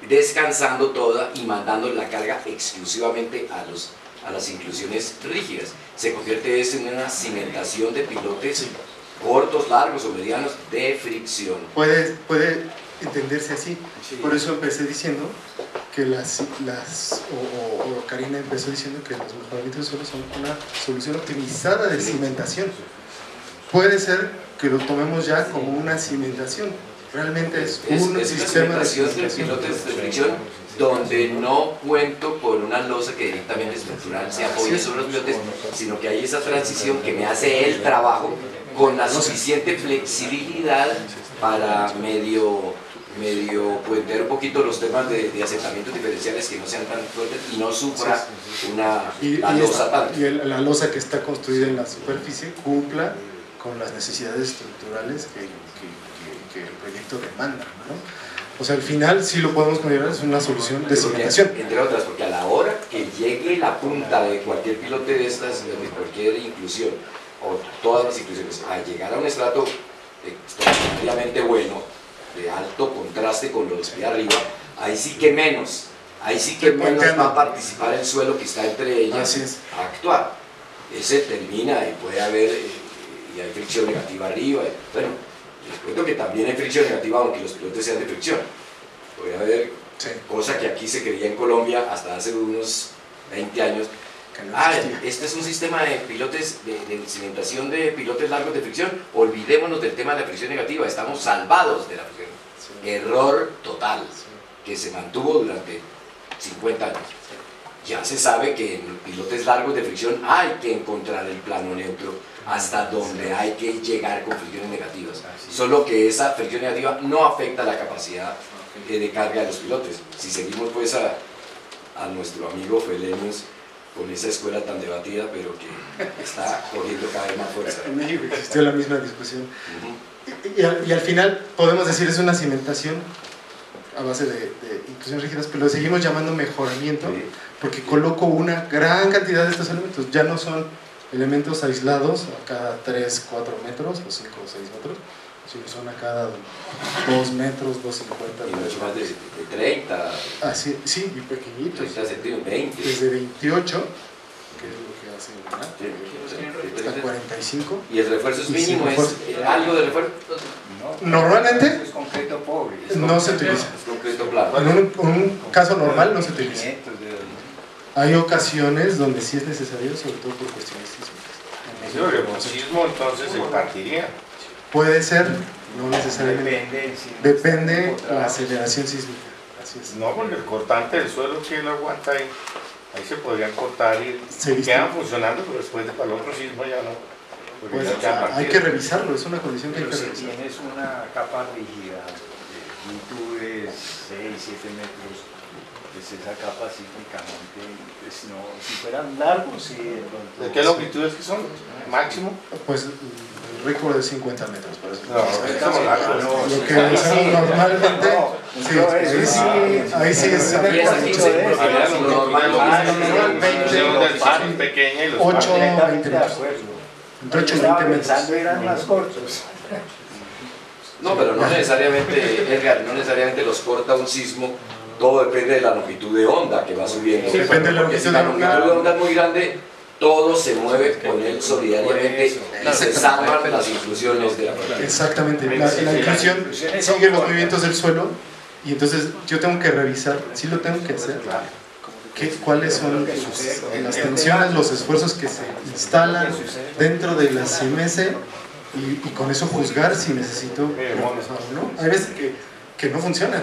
descansando toda y mandando la carga exclusivamente a las inclusiones rígidas. Se convierte eso en una cimentación de pilotes cortos, largos o medianos de fricción. Puede entenderse así. Por eso empecé diciendo que Karina empezó diciendo que los mejoramientos solo son una solución optimizada de cimentación. Puede ser que lo tomemos ya como una cimentación. Realmente es un sistema de cimentación de pilotes de fricción donde no cuento con una losa que directamente estructural se apoye sobre los pilotes, sino que hay esa transición que me hace el trabajo con la suficiente flexibilidad para medio puentear un poquito los temas de asentamientos diferenciales que no sean tan fuertes y no sufra la losa tanto. Y la losa que está construida en la superficie cumpla con las necesidades estructurales que el proyecto demanda, ¿no? O sea, al final sí lo podemos considerar, es una solución de cimentación. Entre otras, porque a la hora que llegue la punta de cualquier pilote de estas, de cualquier inclusión, o todas las inclusiones, a llegar a un estrato extraordinariamente bueno, de alto contraste con los de arriba, ahí sí que menos va a participar el suelo que está entre ellas a actuar. Ese termina y puede haber, y hay fricción negativa arriba. Bueno, les cuento que también hay fricción negativa aunque los pilotes sean de fricción. Puede haber cosa que aquí se creía en Colombia hasta hace unos 20 años. Este es un sistema de pilotes, de cimentación de pilotes largos de fricción. Olvidémonos del tema de la fricción negativa, estamos salvados de la fricción. Error total, que se mantuvo durante 50 años. Ya se sabe que en pilotes largos de fricción hay que encontrar el plano neutro hasta donde hay que llegar con fricciones negativas. Solo que esa fricción negativa no afecta la capacidad de carga de los pilotes. Si seguimos pues a nuestro amigo Felenius con esa escuela tan debatida, pero que está cogiendo cada vez más fuerza. En México existió la misma discusión. Y al final podemos decir es una cimentación a base de inclusiones rígidas, pero lo seguimos llamando mejoramiento, porque coloco una gran cantidad de estos elementos. Ya no son elementos aislados a cada 3, 4 metros, o 5 o 6 metros, sino son a cada 2 metros, 2,50 y mucho más de 30. Así, sí, y pequeñitos. 30 centímetros, 20. Desde 28, que es lo que hacen, hasta 45. ¿Y el refuerzo es mínimo? ¿Es algo de refuerzo? Normalmente es concreto pobre. no se utiliza. Es concreto plano. En un caso normal no se utiliza. Hay ocasiones donde sí es necesario, sobre todo por cuestiones sísmicas. Sí, porque con sismo entonces se partiría. Puede ser, no necesariamente. Depende la la aceleración sísmica. Así es. No, porque el cortante del suelo que lo aguanta ahí, ahí se podrían cortar y Se quedan funcionando, pero después para el otro sismo ya no. Porque Pues, ya quedan hay partidos. que revisarlo, es una condición que hay Pero que si revisar. tienes una capa rígida de longitud de 6, 7 metros, pues esa capa sísmicamente, pues no, si fueran largos, sí, de pronto. ¿De qué longitudes que son? ¿Máximo? Pues el récord es 50 metros, por eso. No, estamos largos. Lo que usamos normalmente, sí, ahí sí es pequeña y los 8 a 20 de metros. acuerdo. Entre 8 y 20 metros. Pensando eran más cortos. No, pero no necesariamente, Edgar, no necesariamente los corta un sismo, todo depende de la longitud de onda que va subiendo. Sí, depende de la Porque si longitud la de longitud onda. de onda es muy grande, todo se mueve con él solidariamente y se salvan las inclusiones de la corriente. Exactamente, la inclusión sigue los movimientos del suelo y entonces yo tengo que revisar, sí lo tengo que hacer, cuáles son las tensiones, los esfuerzos que se instalan dentro de la CMS y con eso juzgar si necesito reforzar o no. Hay veces que no funciona.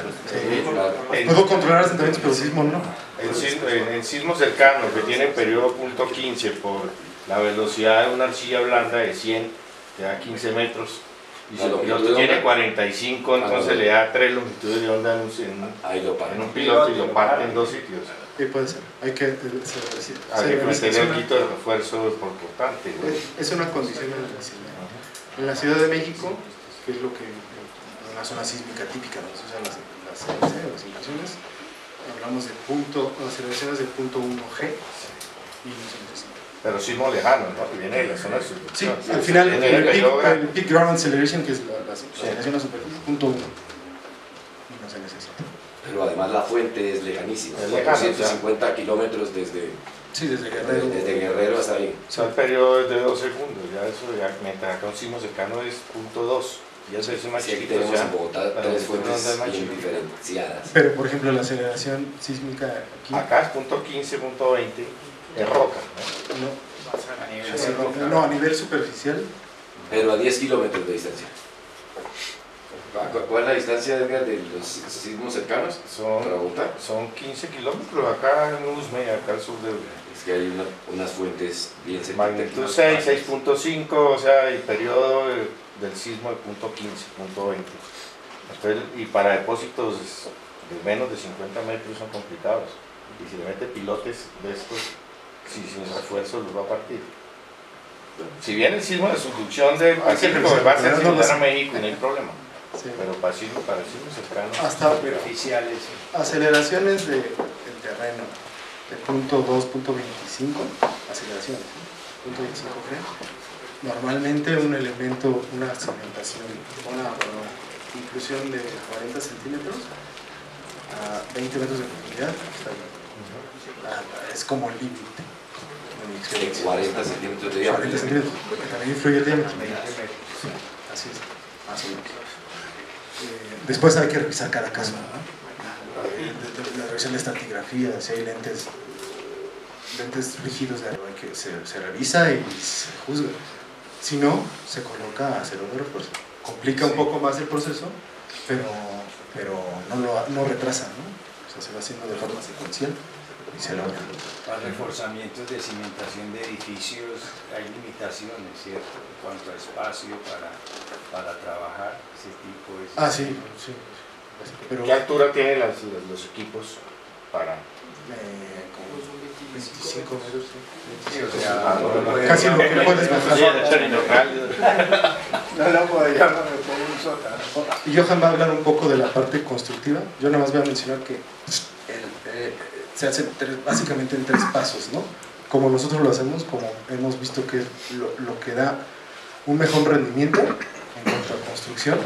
Puedo controlar asentamientos, pero sismo no. En sismo cercano, que tiene periodo .15 por la velocidad de una arcilla blanda de 100, te da 15 metros. Y si el piloto tiene 45, entonces le da 3 longitudes de onda en un piloto y lo parte en 2 sitios. Sí, puede ser. Hay que meterle un poquito de refuerzo importante. Es una condición en la ciudad. En la Ciudad de México, que es lo que en una zona sísmica típica donde se usan las CMS, las inclusiones, hablamos de aceleraciones del punto 1G y no se necesita. Pero sismo lejano, ¿no? Que viene de la zona de subducción. Sí, al final el peak ground acceleration, que es la aceleración a superficie, punto 1. Y no se necesita. Pero además la fuente es lejanísima, Es lejano, 450 kilómetros desde Guerrero. desde Guerrero hasta ahí. O sea, el periodo es de 2 segundos, ya eso, mientras acá un sismo cercano es .2. Ya se dice más Sí, aquí chiquito, tenemos ya, en Bogotá para 3 el fuentes onda más bien chiquito. diferenciadas. Pero, por ejemplo, la aceleración sísmica aquí. Acá es .15, .20, es roca, No, a nivel superficial. Pero a 10 kilómetros de distancia. ¿Cuál es la distancia, Edgar, de los sismos cercanos? Para Bogotá. Son 15 kilómetros acá en Usme, acá al sur de Es que hay unas fuentes bien magnitud 6, 6.5, o sea, el periodo del sismo de .15, .20. Entonces, y para depósitos de menos de 50 metros son complicados. Y si le mete pilotes de estos, sin refuerzo los va a partir. Si bien el sismo de subducción del Pacífico va a ser similar a México, no hay problema. Sí. Pero para el sismo cercano. Hasta Superficiales. aceleraciones del terreno de punto 2, punto 25, aceleraciones, punto 25 creo. Normalmente un elemento, una cimentación, una inclusión de 40 centímetros a 20 metros de profundidad, está bien. Es como el límite. De 40 centímetros de diámetro. 40 centímetros, porque también influye el diámetro. Sí, así es, más o menos. Después hay que revisar cada caso, ¿no? La revisión de estratigrafía, si hay lentes rígidos de arriba, se revisa y se juzga. Si no, se coloca acero de refuerzo. Complica un poco más el proceso, pero no retrasa, ¿no? O sea, se va haciendo de forma secuencial y se logra. Para reforzamientos de cimentación de edificios hay limitaciones, ¿cierto? En cuanto a espacio para trabajar ese tipo de... Sí. Pero, ¿qué altura tienen los equipos para...? Como 25 metros. Sí, o sea, Casi lo que puedes bajar. no lo podríamos meter en un sótano. Y Johan va a hablar un poco de la parte constructiva. Yo nada más voy a mencionar que se hace básicamente en 3 pasos, ¿no? Como nosotros lo hacemos, como hemos visto que es lo que da un mejor rendimiento en cuanto a construcción,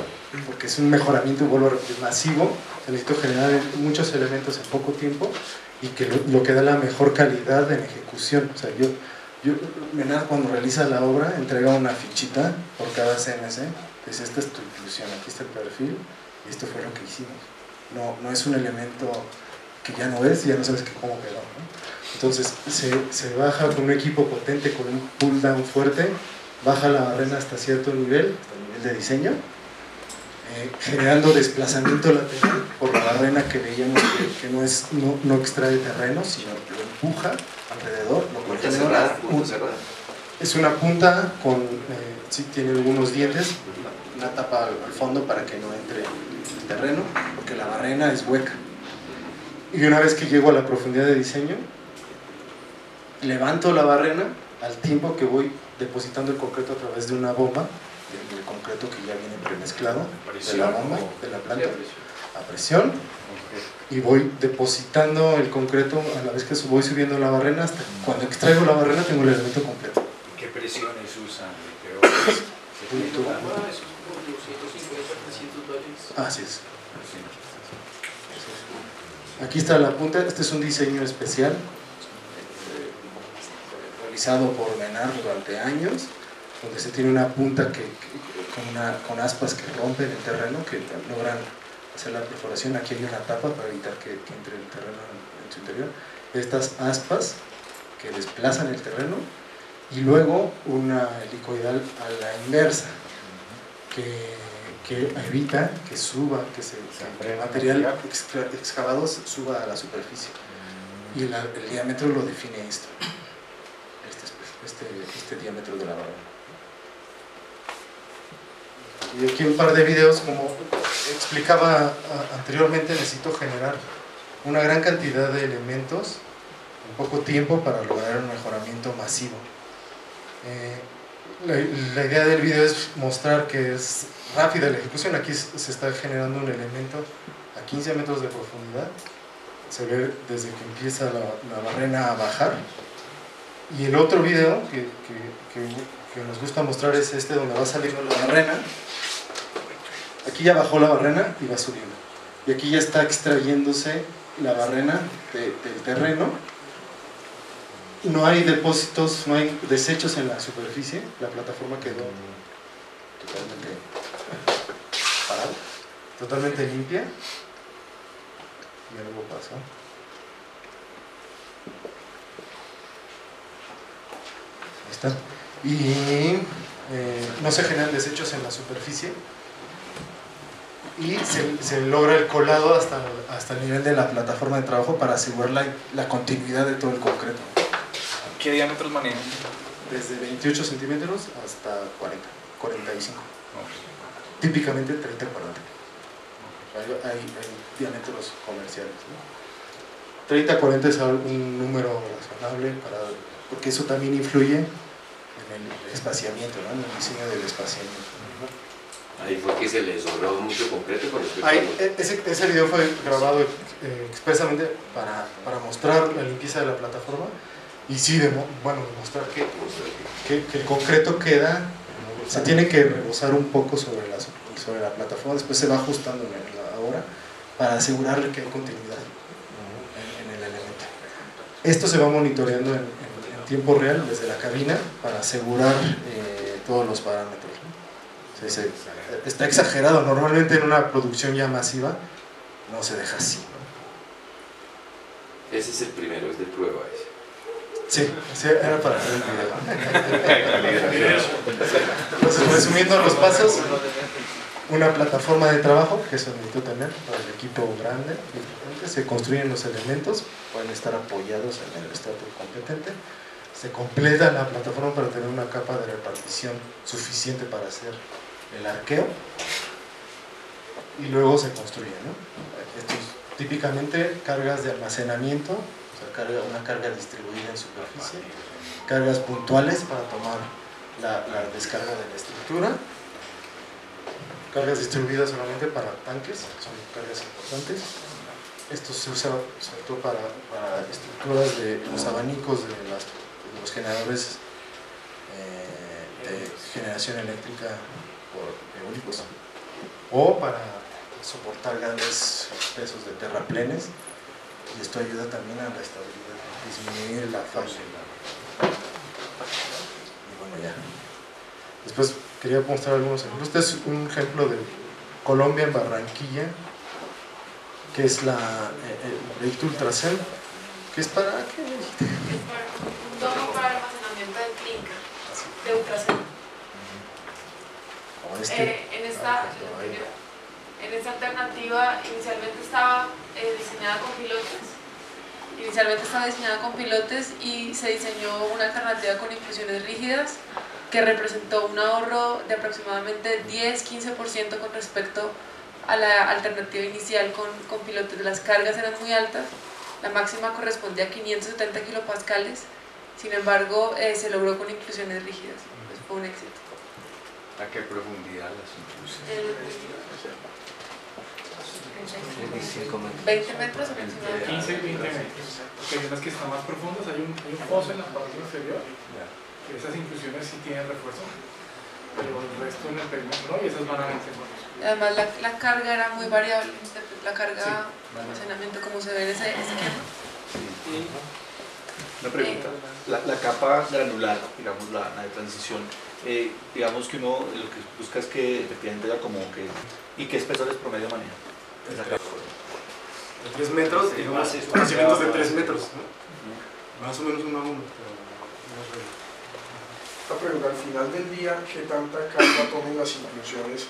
porque es un mejoramiento, vuelvo a repetir, masivo. Necesito generar muchos elementos en poco tiempo y que lo que da la mejor calidad en ejecución. O sea, Menard cuando realiza la obra entrega una fichita por cada CMS, dice: esta es tu inclusión, aquí está el perfil y esto fue lo que hicimos. No es un elemento que ya no ves y ya no sabes cómo quedó, ¿no? Entonces se baja con un equipo potente, con un pull down fuerte, baja la barrena hasta cierto nivel, hasta el nivel de diseño, generando desplazamiento lateral por la barrena que veíamos que no extrae terreno, sino lo empuja alrededor. Punta cerrada, punta cerrada. Es una punta con, sí tiene algunos dientes, una tapa al fondo para que no entre el terreno, porque la barrena es hueca. Y una vez que llego a la profundidad de diseño, levanto la barrena al tiempo que voy depositando el concreto a través de una bomba, del concreto que ya viene premezclado, de la bomba, de la planta, a presión, y voy depositando el concreto a la vez que voy subiendo la barrena, hasta cuando extraigo la barrena tengo el elemento completo. ¿Qué presiones usan? Así es. Aquí está la punta, este es un diseño especial realizado por Menard durante años, donde se tiene una punta con aspas que rompen el terreno, que logran hacer la perforación. Aquí hay una tapa para evitar que entre el terreno en su interior. Estas aspas que desplazan el terreno, y luego una helicoidal a la inversa, que evita que suba, que el material excavado suba a la superficie. Y el diámetro lo define esto, este diámetro de la barrera. Y aquí un par de videos, como explicaba anteriormente, necesito generar una gran cantidad de elementos en poco tiempo para lograr un mejoramiento masivo. La idea del video es mostrar que es rápida la ejecución. Aquí se está generando un elemento a 15 metros de profundidad. Se ve desde que empieza la barrena a bajar. Y el otro video que nos gusta mostrar es este, donde va saliendo la barrena. Aquí ya bajó la barrena y va subiendo. Y aquí ya está extrayéndose la barrena del terreno. No hay depósitos, no hay desechos en la superficie. La plataforma quedó totalmente parada, totalmente limpia. Y algo pasó. Ahí está. Y no se generan desechos en la superficie. Y se logra el colado hasta el nivel de la plataforma de trabajo para asegurar la continuidad de todo el concreto. ¿Qué diámetros manejan? Desde 28 centímetros hasta 45. Típicamente 30-40. Hay diámetros comerciales, ¿no? 30-40 es un número razonable, porque eso también influye en el espaciamiento, ¿no? En el diseño del espaciamiento. Ahí fue que se le sobró mucho concreto con respecto a... Ese video fue grabado expresamente para mostrar la limpieza de la plataforma. Y sí, demostrar que el concreto se tiene que rebosar un poco sobre la plataforma, después se va ajustando ahora para asegurarle que hay continuidad en el elemento. Esto se va monitoreando en tiempo real desde la cabina para asegurar todos los parámetros, ¿no? Está exagerado, normalmente en una producción ya masiva no se deja así, ¿no? Ese es el primero, es de prueba ese. Sí, era para hacer el video. Entonces, resumiendo los pasos, una plataforma de trabajo, que eso necesito tener para el equipo grande, se construyen los elementos, pueden estar apoyados en el estrato competente, se completa la plataforma para tener una capa de repartición suficiente para hacer el arqueo, y luego se construye, ¿no? Esto es típicamente cargas de almacenamiento, una carga distribuida en superficie, cargas puntuales para tomar la descarga de la estructura, cargas distribuidas solamente para tanques, son cargas importantes. Esto se usa sobre todo para estructuras de los abanicos de los generadores de generación eléctrica por eólicos, o para soportar grandes pesos de terraplenes. Y esto ayuda también a la estabilidad, disminuir la fase. Y bueno, ya. Después quería mostrar algunos ejemplos. Este es un ejemplo de Colombia, en Barranquilla. que es el proyecto Ultracel, que es para qué. Es para un domo para almacenamiento de clínica, de Ultracel. En esta alternativa inicialmente estaba diseñada con pilotes y se diseñó una alternativa con inclusiones rígidas que representó un ahorro de aproximadamente 10-15% con respecto a la alternativa inicial con pilotes. Las cargas eran muy altas, la máxima correspondía a 570 kilopascales, sin embargo se logró con inclusiones rígidas, pues fue un éxito. ¿A qué profundidad las inclusiones? 20 metros aproximadamente. 15-20 metros. Porque hay unas que están más profundas, hay un foso en la parte inferior. Esas inclusiones sí tienen refuerzo, pero el resto en el perímetro no, y esas van a vencer. Además la carga era muy variable, la carga de almacenamiento como se ve en ese esquema. Una pregunta, la capa granular, digamos la de transición, digamos que uno lo que busca es que efectivamente haya como que... ¿Y qué espesores promedio maneja? Esa capa. 3 metros, digamos, conocimientos de 3 metros, ¿no? Más o menos 1 a 1. Esta pregunta, al final del día, ¿qué tanta carga tomen las inclusiones?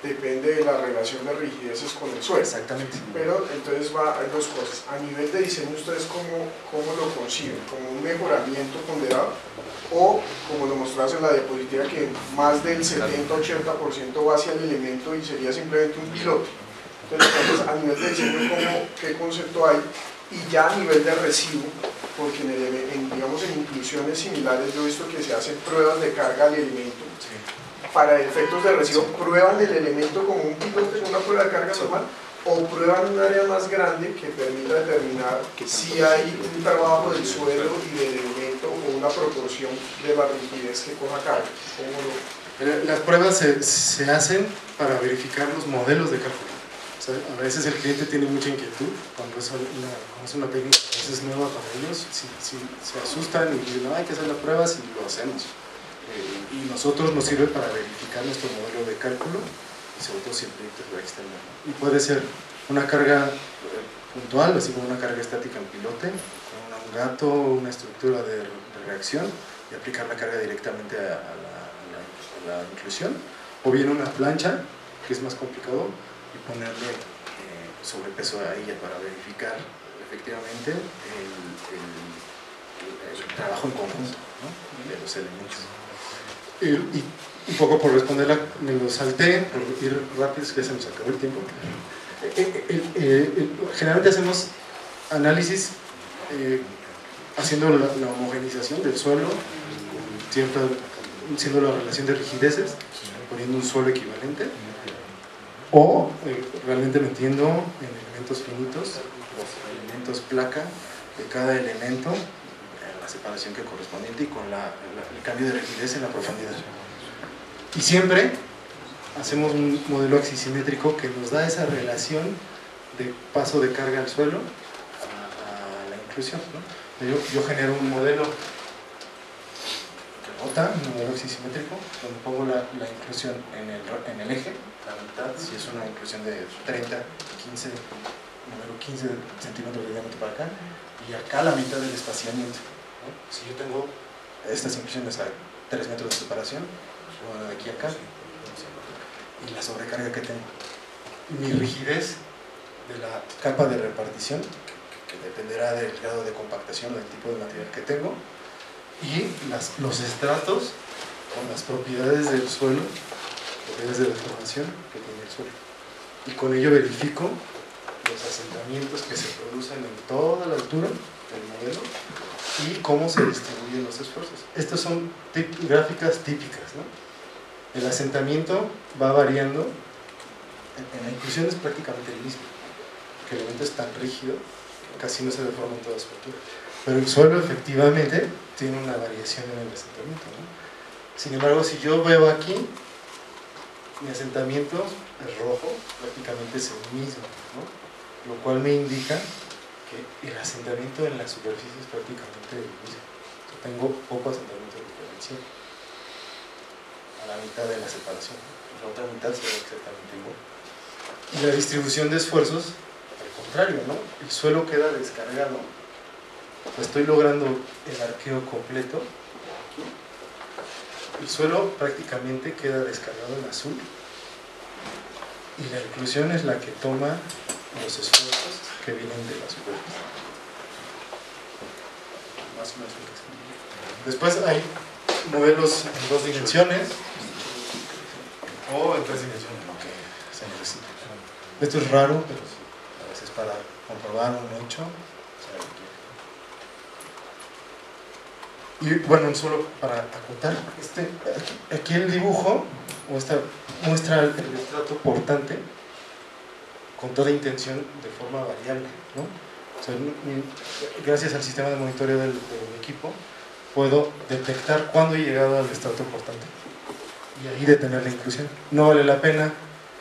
Depende de la relación de rigideces con el suelo. Exactamente. Pero entonces hay dos cosas. A nivel de diseño, ¿ustedes cómo lo conciben? ¿Como un mejoramiento ponderado? ¿O, como lo mostraste en la diapositiva, que más del 70-80% va hacia el elemento y sería simplemente un piloto? Entonces, a nivel de diseño, ¿qué concepto hay? Y ya a nivel de residuo, porque digamos en inclusiones similares yo he visto que se hacen pruebas de carga al elemento. Para efectos de residuo, ¿prueban el elemento como un piloto en una prueba de carga normal? ¿O prueban un área más grande que permita determinar si hay un trabajo del suelo y del elemento o una proporción de la rigidez que coja carga? Las pruebas se hacen para verificar los modelos de cálculo. A veces el cliente tiene mucha inquietud cuando es una técnica a veces nueva para ellos, si se asustan y dicen, no, hay que hacer las pruebas y lo hacemos. Y nosotros nos sirve para verificar nuestro modelo de cálculo y sobre todo si el proyecto es externo. Y puede ser una carga puntual, así como una carga estática en pilote, con un gato, una estructura de reacción y aplicar la carga directamente a la inclusión, o bien una plancha, que es más complicado, y ponerle sobrepeso a ella para verificar efectivamente el trabajo en conjunto, ¿no? De los elementos. Y un poco por responder, me lo salté, por ir rápido, es que se nos acabó el tiempo. Generalmente hacemos análisis haciendo la homogenización del suelo, siendo la relación de rigideces, poniendo un suelo equivalente, o realmente metiendo en elementos finitos, los elementos placa de cada elemento, la separación que correspondiente y con el cambio de rigidez en la profundidad. Y siempre hacemos un modelo axisimétrico que nos da esa relación de paso de carga al suelo a la inclusión, ¿no? Yo genero un modelo un modelo axisimétrico, donde pongo la inclusión en el eje, la mitad, si es una inclusión de 30, 15, número 15 centímetros de diámetro para acá, y acá la mitad del espaciamiento, ¿no? Si yo tengo estas inclusiones a 3 metros de separación, o de aquí a acá, y la sobrecarga que tengo, mi rigidez de la capa de repartición, que dependerá del grado de compactación o del tipo de material que tengo, y los estratos con las propiedades del suelo, propiedades de deformación que tiene el suelo. Y con ello verifico los asentamientos que se producen en toda la altura del modelo y cómo se distribuyen los esfuerzos. Estas son gráficas típicas, ¿no? El asentamiento va variando, en la inclusión es prácticamente el mismo, porque el elemento es tan rígido que casi no se deforma en toda su altura. Pero el suelo efectivamente tiene una variación en el asentamiento, ¿no? Sin embargo, si yo veo aquí, mi asentamiento es rojo, prácticamente es el mismo, ¿no? Lo cual me indica que el asentamiento en la superficie es prácticamente el mismo. Yo tengo poco asentamiento diferencial, a la mitad de la separación, ¿no? La otra mitad será exactamente igual. Y la distribución de esfuerzos Al contrario, ¿no? El suelo queda descargado, estoy logrando el arqueo completo, el suelo prácticamente queda descargado en azul y la inclusión es la que toma los esfuerzos que vienen de la superficie. Más o menos. Después hay modelos en 2 dimensiones o en 3 dimensiones, lo que se necesita. Esto es raro, pero a veces para comprobar un hecho. Y bueno, solo para acotar, aquí el dibujo muestra el estrato portante con toda intención de forma variable, ¿no? O sea, gracias al sistema de monitoreo del equipo puedo detectar cuándo he llegado al estrato portante y ahí detener la inclusión. No vale la pena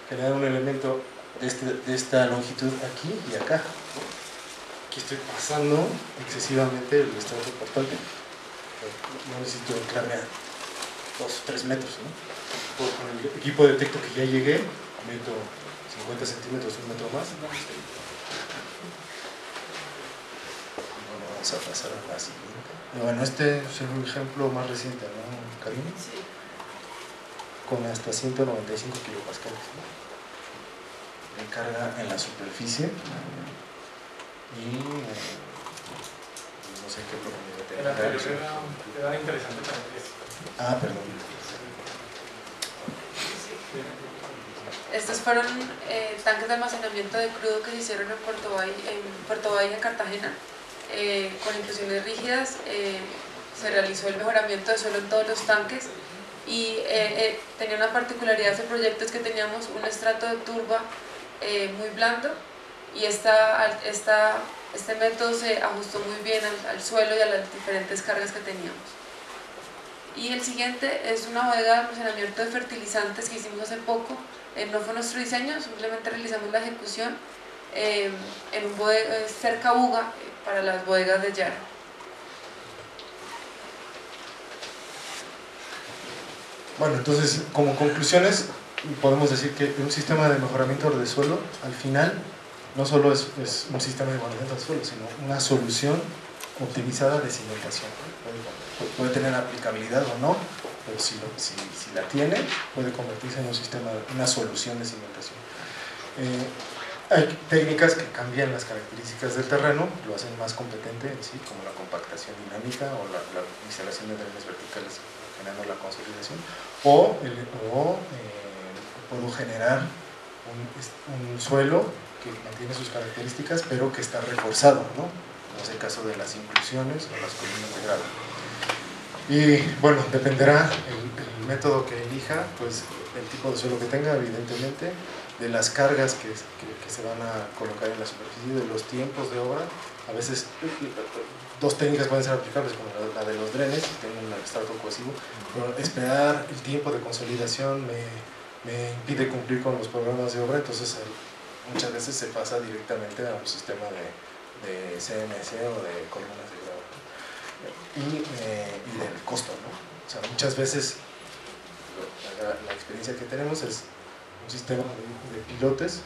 generar un elemento de esta longitud aquí y acá. Aquí estoy pasando excesivamente el estrato portante. No necesito anclarme a 2 o 3 metros, ¿no? Con el equipo detecto que ya llegué, meto 50 centímetros, 1 metro más. Bueno, vamos a pasar a la siguiente. Bueno, este es un ejemplo más reciente, ¿no, Karina? Sí. Con hasta 195 kilopascales, ¿no? De carga en la superficie y no sé qué profundidad El anterior era interesante también. Ah, perdón. Estos fueron tanques de almacenamiento de crudo que se hicieron en Puerto Bahía, Cartagena. Con inclusiones rígidas se realizó el mejoramiento de suelo en todos los tanques y tenía una particularidad ese proyecto, es que teníamos un estrato de turba muy blando y este método se ajustó muy bien al suelo y a las diferentes cargas que teníamos. Y el siguiente es una bodega de almacenamiento de fertilizantes que hicimos hace poco. No fue nuestro diseño, simplemente realizamos la ejecución en un cerca a Buga para las bodegas de Yara. Bueno, entonces, como conclusiones, podemos decir que un sistema de mejoramiento de suelo, al final, no solo es un sistema de mejoramiento de suelo, sino una solución optimizada de cimentación. Puede tener aplicabilidad o no, pero si la tiene, puede convertirse en un sistema, una solución de cimentación. Hay técnicas que cambian las características del terreno, lo hacen más competente en sí, como la compactación dinámica o la instalación de drenes verticales generando la consolidación, o puedo generar un suelo que mantiene sus características pero que está reforzado, ¿no? Como es el caso de las inclusiones o las columnas de grava. Y bueno, dependerá el método que elija, pues el tipo de suelo que tenga, evidentemente, de las cargas que se van a colocar en la superficie, de los tiempos de obra. A veces 2 técnicas pueden ser aplicables, como la de los drenes, si tienen un estrato cohesivo, pero esperar el tiempo de consolidación me impide cumplir con los programas de obra, entonces muchas veces se pasa directamente a un sistema de CMC o de columnas de grava. Y del costo, ¿no? O sea, muchas veces la experiencia que tenemos es un sistema de pilotes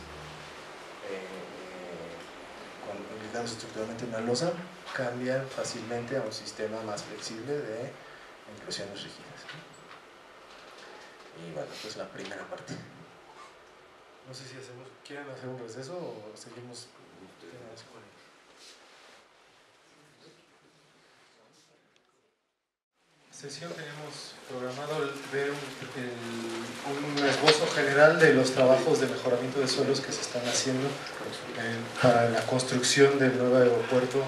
ligados estructuralmente a una losa, cambian fácilmente a un sistema más flexible de inclusiones rígidas, ¿no? Y bueno, pues la primera parte. No sé si quieren hacer un receso o seguimos. Sesión tenemos programado ver un esbozo general de los trabajos de mejoramiento de suelos que se están haciendo para la construcción del nuevo aeropuerto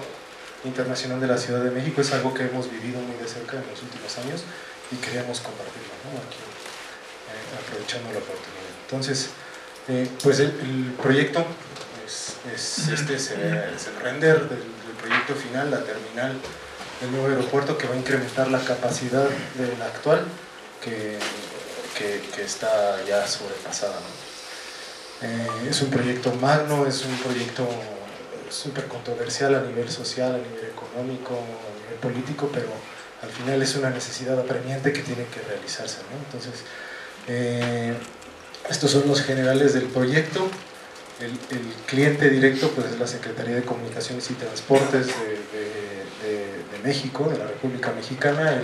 internacional de la Ciudad de México. Es algo que hemos vivido muy de cerca en los últimos años y queríamos compartirlo, ¿no? Aquí, aprovechando la oportunidad. Entonces, pues el proyecto es el render del proyecto final, la terminal del nuevo aeropuerto, que va a incrementar la capacidad del actual que está ya sobrepasada, ¿no? Es un proyecto magno, es un proyecto súper controversial a nivel social, a nivel económico, a nivel político, pero al final es una necesidad apremiante que tiene que realizarse, ¿no? Entonces, estos son los generales del proyecto. El cliente directo pues, es la Secretaría de Comunicaciones y Transportes de México, de la República Mexicana,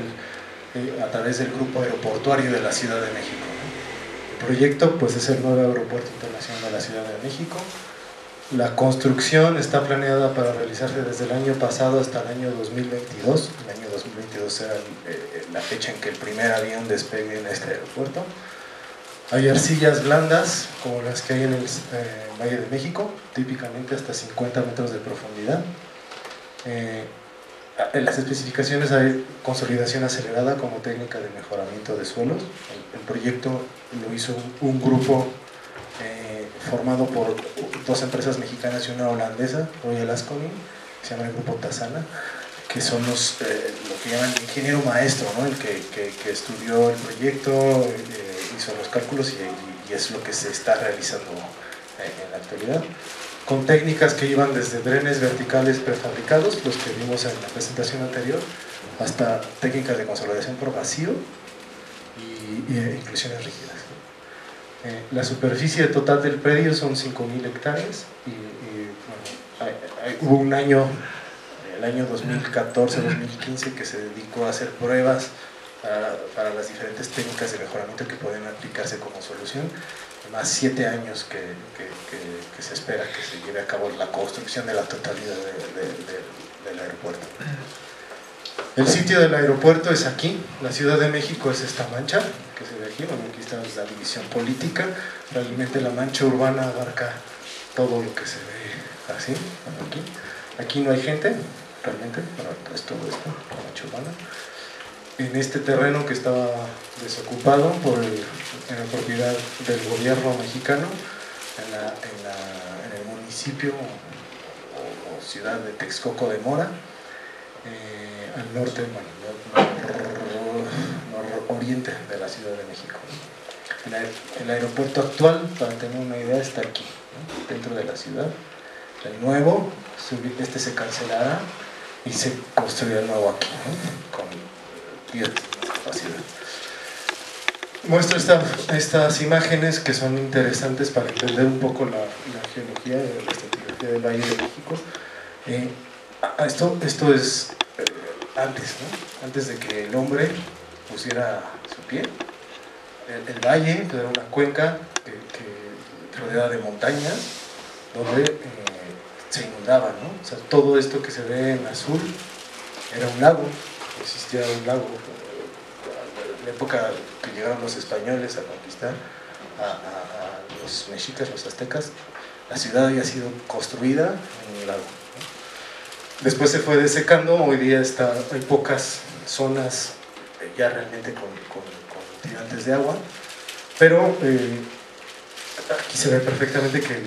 a través del Grupo Aeroportuario de la Ciudad de México, ¿no? El proyecto pues, es el nuevo Aeropuerto Internacional de la Ciudad de México. La construcción está planeada para realizarse desde el año pasado hasta el año 2022. El año 2022 será la fecha en que el primer avión despegue en este aeropuerto. Hay arcillas blandas, como las que hay en el Valle de México, típicamente hasta 50 metros de profundidad. En las especificaciones hay consolidación acelerada como técnica de mejoramiento de suelos. El proyecto lo hizo un grupo formado por 2 empresas mexicanas y una holandesa, Royal Asconin, que se llama el Grupo Tasana, que son lo que llaman el ingeniero maestro, ¿no? El que estudió el proyecto, hizo los cálculos y es lo que se está realizando en la actualidad, con técnicas que iban desde drenes verticales prefabricados, los que vimos en la presentación anterior, hasta técnicas de consolidación por vacío y inclusiones rígidas. La superficie total del predio son 5.000 hectáreas y bueno, hubo un año, el año 2014-2015, que se dedicó a hacer pruebas para las diferentes técnicas de mejoramiento que pueden aplicarse como solución, más 7 años que se espera que se lleve a cabo la construcción de la totalidad del aeropuerto. El sitio del aeropuerto es aquí, la Ciudad de México es esta mancha que se ve aquí, bueno, aquí está la división política, realmente la mancha urbana abarca todo lo que se ve así, aquí. Aquí no hay gente, realmente, bueno, es todo esto, la mancha urbana. En este terreno que estaba desocupado en propiedad del gobierno mexicano, en el municipio o ciudad de Texcoco de Mora, al norte, nororiente de la Ciudad de México. El aeropuerto actual, para tener una idea, está aquí, ¿no? Dentro de la ciudad. El nuevo, este se cancelará y se construirá el nuevo aquí, ¿no? Con 10 de capacidad. Muestro estas imágenes que son interesantes para entender un poco la geología, la estratigrafía del Valle de México. Esto es antes, ¿no? Antes de que el hombre pusiera su pie. El valle era una cuenca rodeada de montañas donde se inundaba, ¿no? O sea, todo esto que se ve en azul era un lago, existía un lago. En la época que llegaron los españoles a conquistar a los mexicas, los aztecas, la ciudad había sido construida en un lago, ¿no? Después se fue desecando, hoy día hay pocas zonas ya realmente con tirantes de agua, pero aquí se ve perfectamente que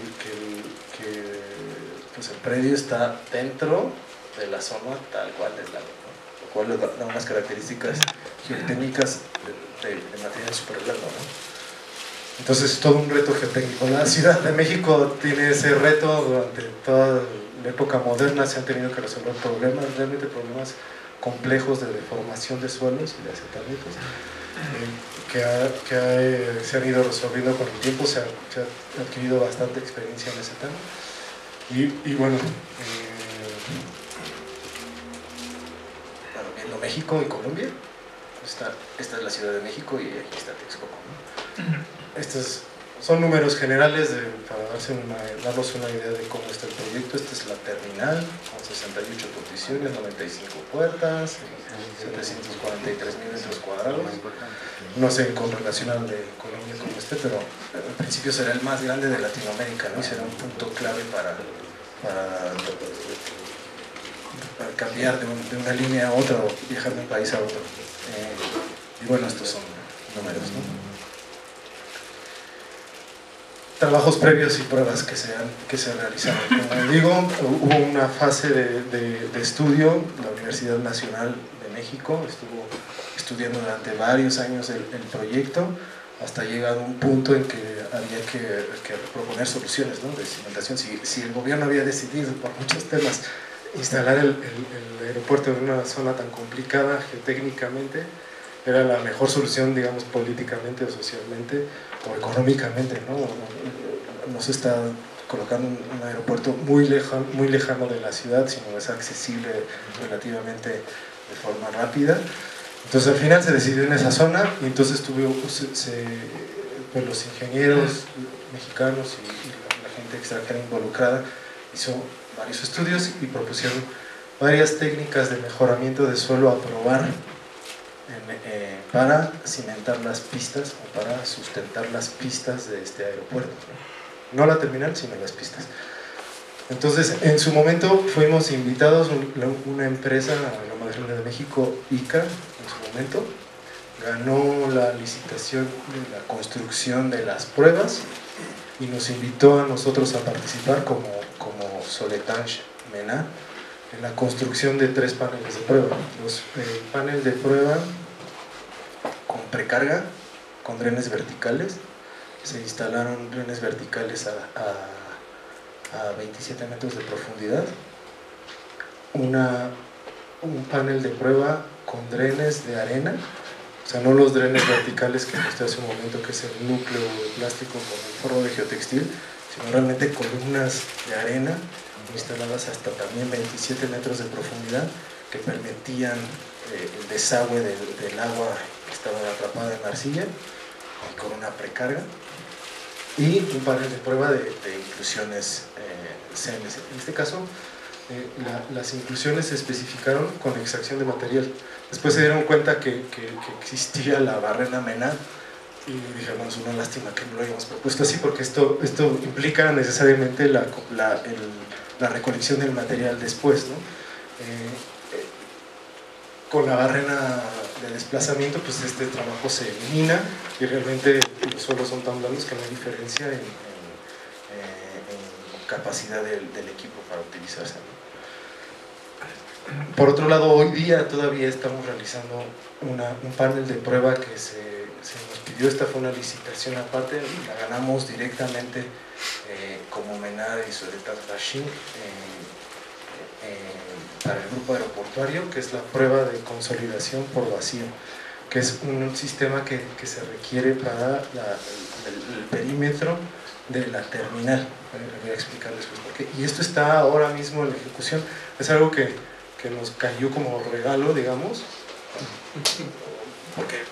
pues el predio está dentro de la zona tal cual del lago, ¿no? Lo cual le da unas características geotécnicas de material súper blando, ¿no? Entonces es todo un reto geotécnico. La Ciudad de México tiene ese reto. Durante toda la época moderna se han tenido que resolver problemas, realmente problemas complejos de deformación de suelos y de asentamientos que se han ido resolviendo con el tiempo. Se ha adquirido bastante experiencia en ese tema y bueno, viendo México y Colombia, esta es la Ciudad de México y aquí está Texcoco, ¿no? Estos son números generales para darnos una idea de cómo está el proyecto. Esta es la terminal con 68 posiciones, 95 puertas, 743.000 metros cuadrados. No sé con relación al de Colombia como pero en principio será el más grande de Latinoamérica, ¿no? Y será un punto clave para cambiar de una línea a otra o viajar de un país a otro. Y bueno, estos son números, ¿no? Trabajos previos y pruebas que se realizaron. Como digo, hubo una fase de estudio. La Universidad Nacional de México estuvo estudiando durante varios años el proyecto, hasta llegar a un punto en que había que proponer soluciones, ¿no? De cimentación. Si el gobierno había decidido por muchos temas instalar el aeropuerto en una zona tan complicada geotécnicamente, era la mejor solución, digamos, políticamente o socialmente o económicamente, ¿no? No se está colocando un aeropuerto muy lejano de la ciudad, sino es accesible relativamente de forma rápida. Entonces al final se decidió en esa zona y entonces pues los ingenieros mexicanos y la gente extranjera involucrada hizo varios estudios y propusieron varias técnicas de mejoramiento de suelo a probar para cimentar las pistas o para sustentar las pistas de este aeropuerto, no la terminal sino las pistas. Entonces en su momento fuimos invitados, una empresa, la más grande de México, ICA, en su momento ganó la licitación de la construcción de las pruebas y nos invitó a nosotros a participar como Soletanche MENA en la construcción de 3 paneles de prueba. El panel de prueba con precarga, con drenes verticales, se instalaron drenes verticales a 27 metros de profundidad, un panel de prueba con drenes de arena, o sea, no los drenes verticales que mostré hace un momento, que es el núcleo de plástico con el forro de geotextil, sino realmente columnas de arena instaladas hasta también 27 metros de profundidad que permitían el desagüe del agua que estaba atrapada en la arcilla y con una precarga, y un panel de prueba de inclusiones CMC. En este caso las inclusiones se especificaron con extracción de material. Después se dieron cuenta que existía la barrena MENA y dije, bueno, es una lástima que no lo hayamos propuesto así, porque esto implica necesariamente la recolección del material después, ¿no? Con la barrena de desplazamiento, pues este trabajo se elimina y realmente los suelos son tan blandos que no hay diferencia en capacidad del equipo para utilizarse, ¿no? Por otro lado, hoy día todavía estamos realizando un panel de prueba que se nos pidió. Esta fue una licitación aparte, la ganamos directamente como MENA y Soletanche Rachin para el grupo aeroportuario, que es la prueba de consolidación por vacío, que es un sistema que se requiere para el perímetro de la terminal. Le voy a explicar después por qué. Y esto está ahora mismo en la ejecución. Es algo que nos cayó como regalo, digamos,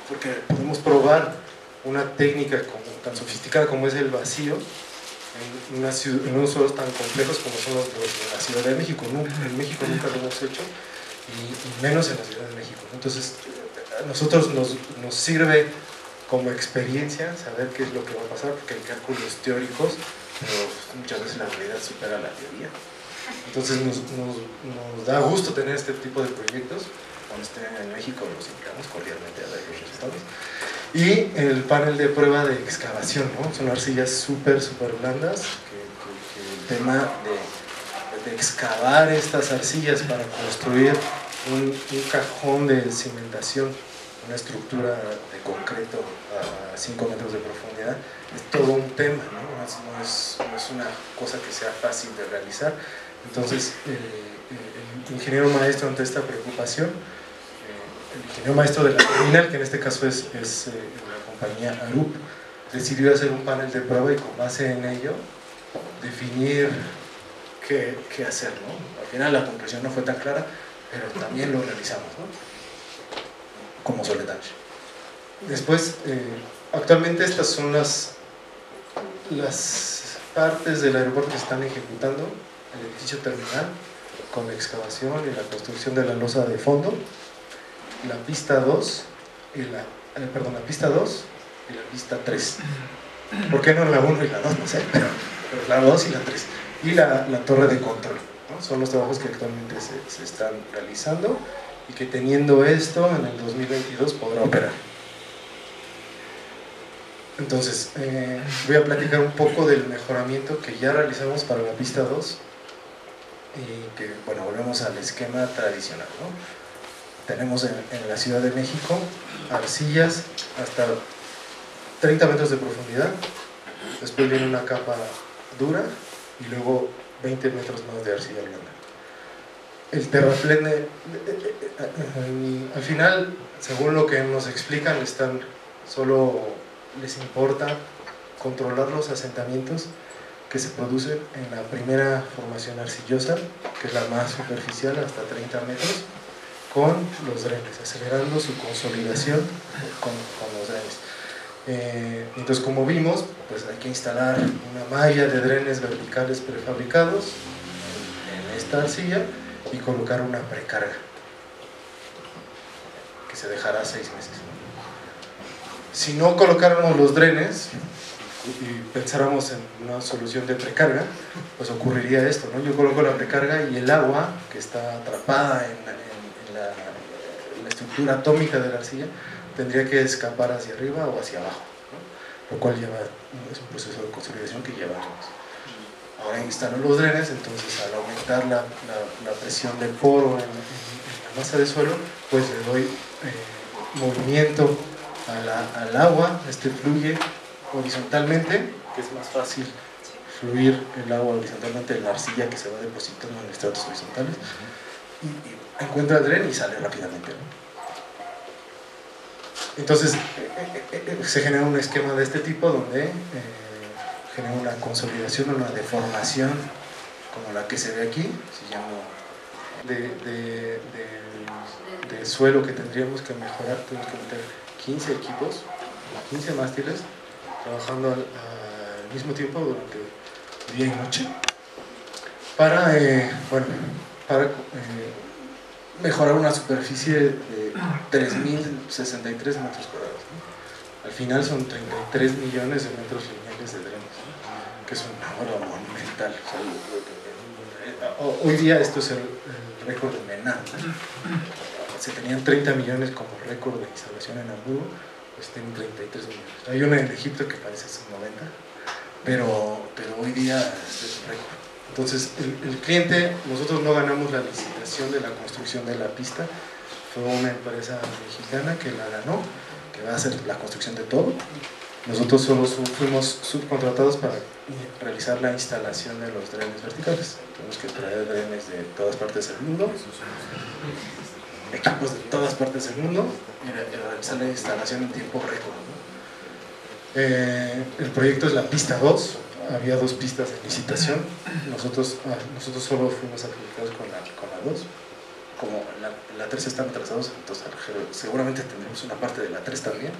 porque podemos probar una técnica tan sofisticada como es el vacío en unos suelos tan complejos como son los de la Ciudad de México. En México nunca lo hemos hecho, y menos en la Ciudad de México. Entonces a nosotros nos sirve como experiencia saber qué es lo que va a pasar, porque hay cálculos teóricos, pero muchas veces la realidad supera la teoría. Entonces nos da gusto tener este tipo de proyectos. Cuando estén en México los invitamos cordialmente a ver los resultados. Y el panel de prueba de excavación, ¿no? Son arcillas súper blandas, que el tema de excavar estas arcillas para construir un cajón de cimentación, una estructura de concreto a 5 metros de profundidad, es todo un tema, ¿no? No es una cosa que sea fácil de realizar. Entonces el ingeniero maestro, ante esta preocupación, el ingeniero maestro de la terminal, que en este caso es la compañía Arup, decidió hacer un panel de prueba y con base en ello definir qué hacer, ¿no? Al final la conclusión no fue tan clara, pero también lo realizamos, ¿no? Como Soletanche. Después, actualmente estas son las partes del aeropuerto que se están ejecutando: el edificio terminal con la excavación y la construcción de la losa de fondo, la pista 2 y la pista 2 y la pista 3. ¿Por qué no la 1 y la 2? No sé, pero la 2 y la 3. Y la torre de control, ¿no? Son los trabajos que actualmente se están realizando y que, teniendo esto, en el 2022 podrá operar. Entonces, voy a platicar un poco del mejoramiento que ya realizamos para la pista 2 y que, bueno, volvemos al esquema tradicional, ¿no? Tenemos en la Ciudad de México arcillas hasta 30 metros de profundidad, después viene una capa dura y luego 20 metros más de arcilla blanda. El terraplén, al final, según lo que nos explican, solo les importa controlar los asentamientos que se produce en la primera formación arcillosa, que es la más superficial, hasta 30 metros, con los drenes, acelerando su consolidación con los drenes. Entonces, como vimos, pues hay que instalar una malla de drenes verticales prefabricados en esta arcilla y colocar una precarga que se dejará 6 meses. Si no colocáramos los drenes y pensáramos en una solución de precarga, pues ocurriría esto, ¿no? Yo coloco la precarga y el agua que está atrapada en la estructura atómica de la arcilla tendría que escapar hacia arriba o hacia abajo, ¿no? Lo cual es un proceso de consolidación que lleva años. Ahora instalo los drenes, entonces al aumentar la presión del poro en la masa de suelo, pues le doy movimiento al agua, fluye horizontalmente, que es más fácil fluir el agua horizontalmente en la arcilla que se va depositando en estratos horizontales, y encuentra el dren y sale rápidamente, ¿no? Entonces se genera un esquema de este tipo donde genera una consolidación, una deformación como la que se ve aquí, se llama de suelo que tendríamos que mejorar. Tenemos que meter 15 equipos, 15 mástiles trabajando al mismo tiempo durante día y noche para mejorar una superficie de 3.063 metros cuadrados, ¿no? Al final son 33 millones de metros lineales de drenes, ¿no? Que es una obra monumental. O sea, hoy día esto es el récord de MENA. Se tenían 30 millones como récord de instalación en Hamburgo, pues tienen 33 millones. Hay una en Egipto que parece ser 90, pero hoy día este es un récord. Entonces, el cliente, nosotros no ganamos la licitación de la construcción de la pista, fue una empresa mexicana que la ganó, que va a hacer la construcción de todo. Nosotros solo fuimos subcontratados para realizar la instalación de los drenes verticales. Tenemos que traer drenes de todas partes del mundo, equipos de todas partes del mundo, y realizar la instalación en tiempo récord, ¿no? El proyecto es la pista 2, había 2 pistas de licitación, nosotros solo fuimos adjudicados con la 2, como la 3 están atrasados, entonces seguramente tendremos una parte de la 3 también,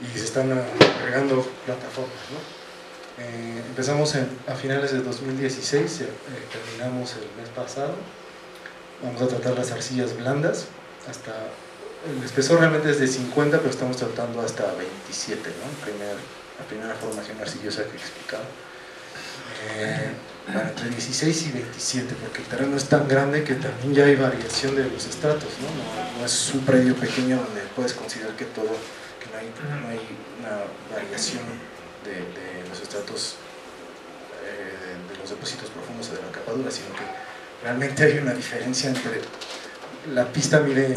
y se están agregando plataformas, ¿no? Empezamos a finales de 2016, terminamos el mes pasado. Vamos a tratar las arcillas blandas, el espesor realmente es de 50, pero estamos tratando hasta 27, ¿no? La primera formación arcillosa que explicaba. Entre 16 y 27, porque el terreno es tan grande que también ya hay variación de los estratos, ¿no? No es un predio pequeño donde puedes considerar que no hay una variación de los estratos, de los depósitos profundos o de la capadura, sino que realmente hay una diferencia entre la pista mide